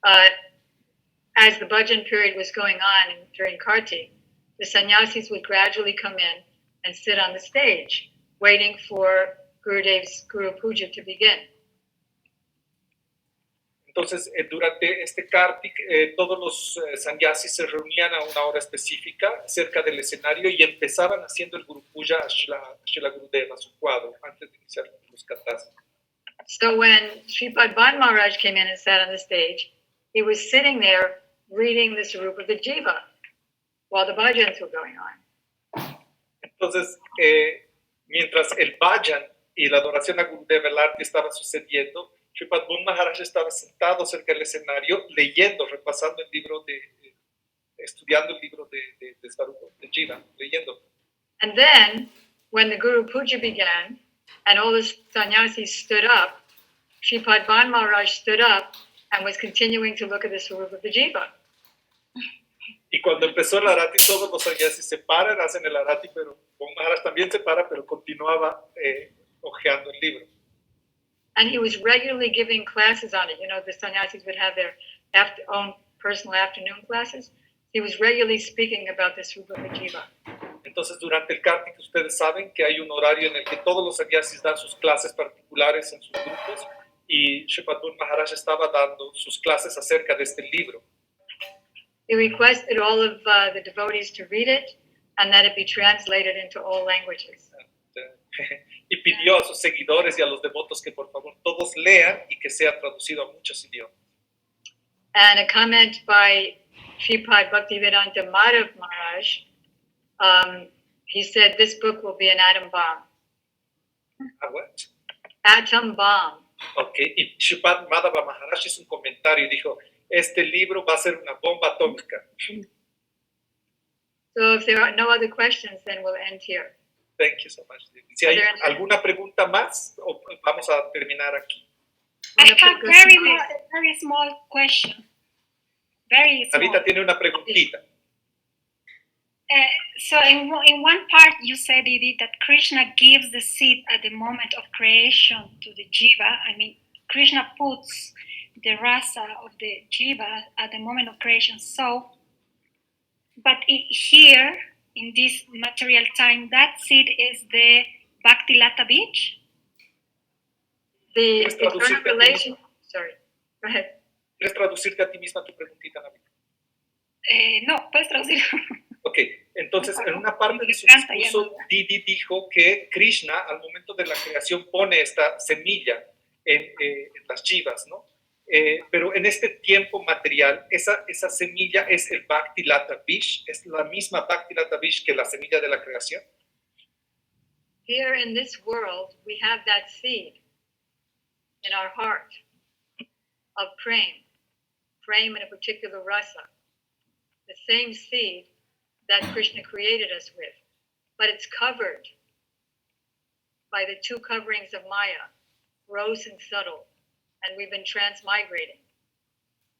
as the bhajan period was going on during Kartik, the sannyasis would gradually come in and sit on the stage, waiting for Gurudev's Guru Puja to begin. Entonces, durante este Kartik, todos los sannyasis se reunían a una hora específica cerca del escenario y empezaban haciendo el Guru Puja a Srila Gurudeva, su cuadro, antes de iniciar los katas. So when Sripad Ban Maharaj came in and sat on the stage, he was sitting there reading the Svarupa of the jiva while the bhajans were going on. Entonces, mientras el bhajan y la adoración a Gurudeva, el arte, estaba sucediendo, Sripad Bon Maharaj estaba sentado cerca del escenario leyendo, repasando el libro estudiando el libro de Svarupa, de jiva, leyendo. And then, when the Guru Puja began, and all the sannyasis stood up, Sripad Ban Maharaj stood up and was continuing to look at the Svarupa of the jiva. Y cuando empezó el arati, todos los sannyasis se paran, hacen el arati, pero Bon Maharaj también se para, pero continuaba hojeando el libro. And he was regularly giving classes on it. You know, the sannyasis would have their own personal afternoon classes. He was regularly speaking about the Svarupa of the jiva. Entonces, durante el Kartik, ustedes saben que hay un horario en el que todos los sannyasis dan sus clases particulares en sus grupos, y Sripad Bon Maharaj estaba dando sus clases acerca de este libro. He requested all of the devotees to read it and that it be translated into all languages. Y pidió a sus seguidores y a los devotos que por favor todos lean y que sea traducido a muchos idiomas. And a comment by Sripad Bhaktivedanta Madhav Maharaj, he said this book will be an atom bomb. What? Atom bomb. Okay. Y Sripad Madhava Maharaj hizo un comentario y dijo, este libro va a ser una bomba atómica. So if there are no other questions, then we'll end here. Thank you so much. Si hay alguna pregunta más, vamos a terminar aquí. I have very small question. Very small. Anita tiene una preguntita. So in one part you said, Didi, that Krishna gives the seed at the moment of creation to the jiva. I mean, Krishna puts the rasa of the jiva at the moment of creation. So, but here, in this material time, that seed is the Bhakti Lata Beach? The eternal relation... Sorry, go ahead. ¿Puedes traducirte a ti misma tu preguntita, Navita? No, puedes traducir. Ok, entonces en una parte de su discurso, Didi dijo que Krishna al momento de la creación pone esta semilla en las jivas, ¿no? Pero en este tiempo material, esa semilla es el Bhakti Lata Vish, es la misma Bhakti Lata Vish que la semilla de la creación. Here in this world, we have that seed in our heart of prem in a particular rasa, the same seed that Krishna created us with, but it's covered by the two coverings of Maya, gross and subtle, and we've been transmigrating.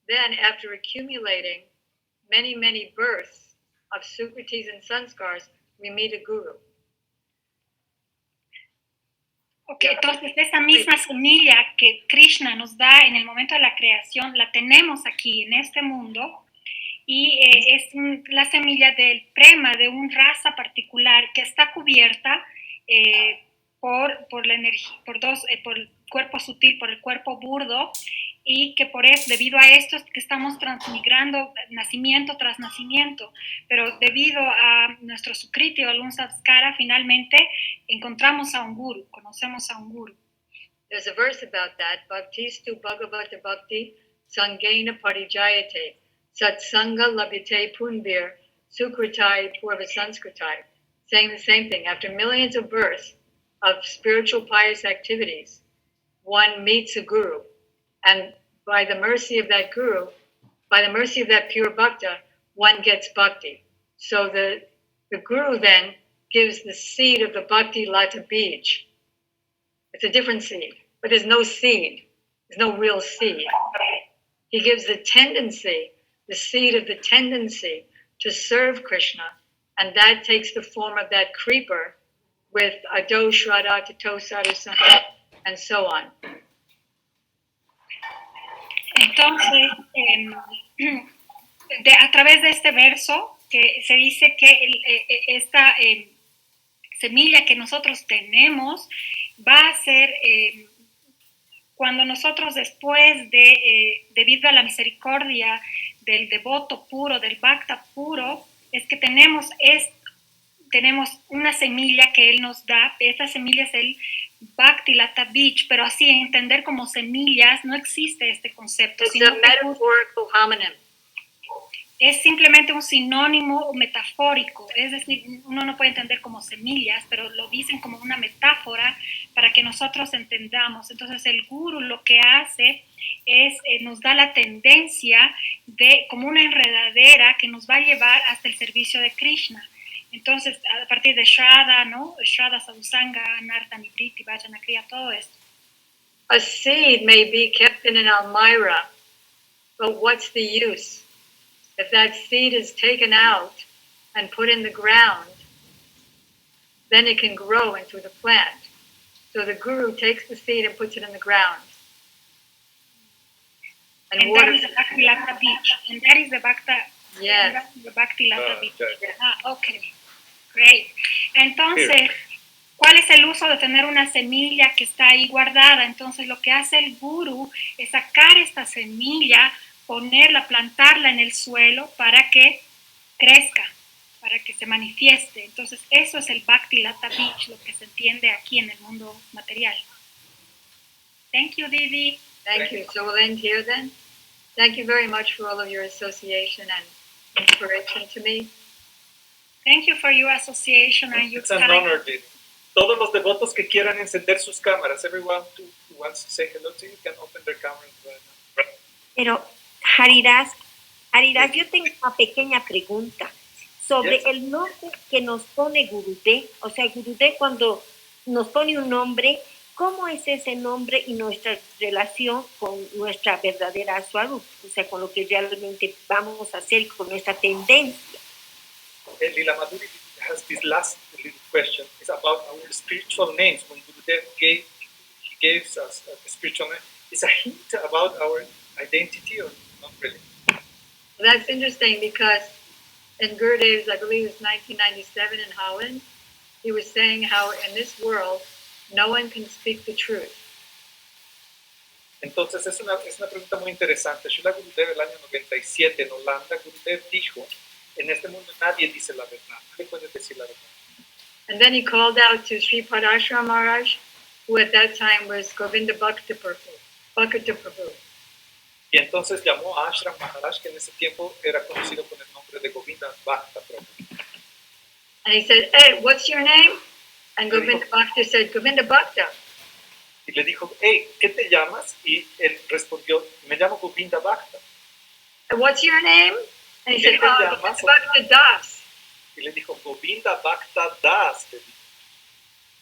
Then, after accumulating many, many births of Sukritis and Sanskars, we meet a guru. Okay, entonces esa misma semilla que Krishna nos da en el momento de la creación, la tenemos aquí en este mundo, y es la semilla del prema, de un rasa particular que está cubierta por la energía, por el cuerpo sutil, por el cuerpo burdo, y que por eso, debido a esto, es que estamos transmigrando nacimiento tras nacimiento, pero debido a nuestro sukriti o algún samskara, finalmente encontramos a un guru, conocemos a un guru. There's a verse about that, Bhaktistu Bhagavata Bhakti Sangena Parijayate Satsanga Labhite Punbir Sukritai Purva Sanskritai, saying the same thing. After millions of births of spiritual pious activities, one meets a guru, and by the mercy of that guru, by the mercy of that pure bhakta, one gets bhakti. So the guru then gives the seed of the Bhakti Lata Bij. It's a different seed, but there's no seed. There's no real seed. He gives the tendency, the seed of the tendency to serve Krishna, and that takes the form of that creeper with ado, shraddha, tato, sadhu, sangha, and so on. Entonces, a través de este verso, que se dice que esta semilla que nosotros tenemos va a ser, cuando nosotros después debido a la misericordia del devoto puro, del bhakta puro, es que tenemos una semilla que él nos da. Esta semilla es el Bhakti Lata Bij, pero así entender como semillas no existe este concepto. It's a metaphorical homonym. Es simplemente un sinónimo metafórico, es decir, uno no puede entender como semillas, pero lo dicen como una metáfora para que nosotros entendamos. Entonces el guru lo que hace es, nos da la tendencia de como una enredadera que nos va a llevar hasta el servicio de Krishna. Entonces, a partir de Shraddha, ¿no? Shraddha, Sadhusanga, Nartani, Briti, Vajana, Kriya, todo esto. A seed may be kept in an almirah, but what's the use? If that seed is taken out and put in the ground, then it can grow into the plant. So the guru takes the seed and puts it in the ground. And that is the Bhakti Lata Bij. And that is the Bhakta. Yes. The Bhakti Lata Bij. Okay. Great. Entonces, ¿cuál es el uso de tener una semilla que está ahí guardada? Entonces, lo que hace el guru es sacar esta semilla, ponerla, plantarla en el suelo para que crezca, para que se manifieste. Entonces, eso es el Bhakti Lata Bij, lo que se entiende aquí en el mundo material. Thank you, Didi. Thank you. So we'll end here then. Thank you very much for all of your association and inspiration to me. Thank you for your association and your time. It's an honor, Didi. Todos los devotos que quieran encender sus cámaras, everyone who wants to say hello to you can open their cameras right now. Pero, Haridas, yo tengo una pequeña pregunta sobre el nombre que nos pone Gurudeva. O sea, Gurudeva cuando nos pone un nombre, ¿cómo es ese nombre y nuestra relación con nuestra verdadera Svarupa? O sea, con lo que realmente vamos a hacer, con nuestra tendencia. Lila Madhuri has this last little question. It's about our spiritual names. When Gurudev gave us a spiritual name, it's a hint about our identity or not really? That's interesting because in Gurudev's, I believe it's 1997 in Holland, he was saying how in this world, no one can speak the truth. Entonces es una pregunta muy interesante. Srila Gurudev el año 97 en Holanda, Gurudev dijo, en este mundo nadie dice la verdad, nadie puede decir la verdad. And then he called out to Sri Padashram Maharaj, who at that time was Govinda Bhakta Prabhu. Y entonces llamó a Ashram Maharaj, que en ese tiempo era conocido con el nombre de Govinda Bhakta Prabhu. And he said, hey, what's your name? And Govinda Bhakta said, Govinda Bhakta. Y le dijo, hey, ¿qué te llamas? Y él respondió, me llamo Govinda Bhakta. And what's your name? And he said, oh, Govinda Bhakta Das. Y le dijo, Govinda Bhakta Das.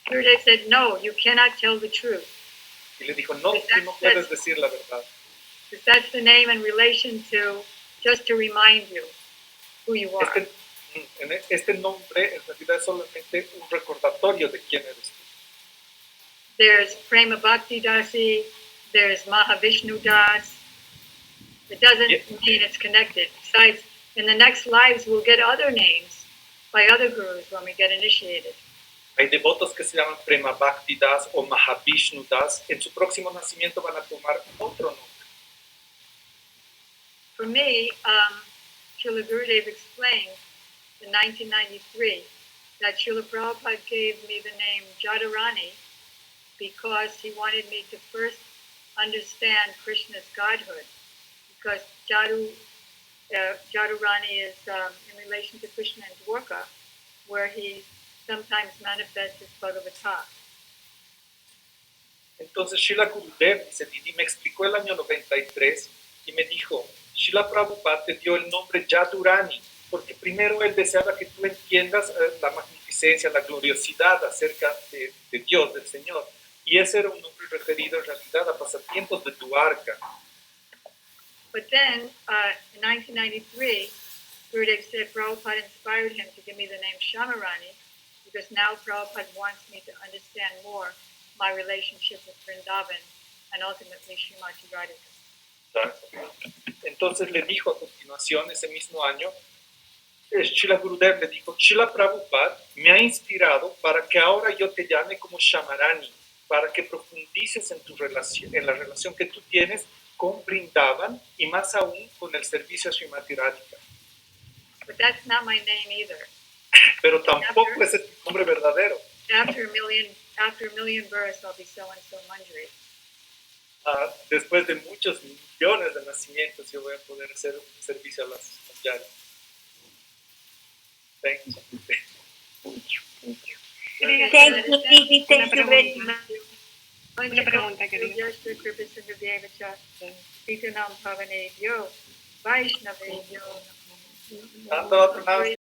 Gurudev said, no, you cannot tell the truth. Y le dijo, no, tú no puedes decir la verdad. Because that's the name in relation to, just to remind you who you are. Este nombre en realidad es solamente un recordatorio de quién eres tú. There's Prema Bhakti Dasi, there's Mahavishnu Das. It doesn't mean it's connected. Besides, in the next lives, we'll get other names by other gurus when we get initiated. Hay devotos que se llaman Prema Bhakti Das o Mahavishnu Das. En su próximo nacimiento van a tomar otro nombre. For me, Srila Gurudev explained in 1993 that Srila Prabhupada gave me the name Jadurani because he wanted me to first understand Krishna's godhood. Because Jadurani is in relation to Krishna and Dwarka, where he sometimes manifests as Bhagavata. Entonces Srila Gurudev, dice Didi, me explicó el año 93 y me dijo, Srila Prabhupada te dio el nombre Jadurani, porque primero él deseaba que tú entiendas la magnificencia, la gloriosidad acerca de Dios, del Señor. Y ese era un nombre referido en realidad a pasatiempos de Dwarka. But then, in 1993, Gurudev said Prabhupada inspired him to give me the name Syamarani, because now Prabhupada wants me to understand more my relationship with Vrindavan and ultimately Srimati Radhika. Entonces le dijo a continuación, ese mismo año, Srila Gurudev le dijo, Srila Prabhupada me ha inspirado para que ahora yo te llame como Syamarani, para que profundices en la relación que tú tienes con Vrindavan y más aún con el servicio a Srimati Radhika. But that's not my name either. Pero tampoco ese es tu nombre verdadero. After a million births, I'll be so-and-so Manjari. Después de muchos millones de nacimientos, yo voy a poder hacer un servicio a las Manjari. Thank you. Thank you, Didi. Thank you very much. Una pregunta, querida. Vaishnavebhyo, Tanto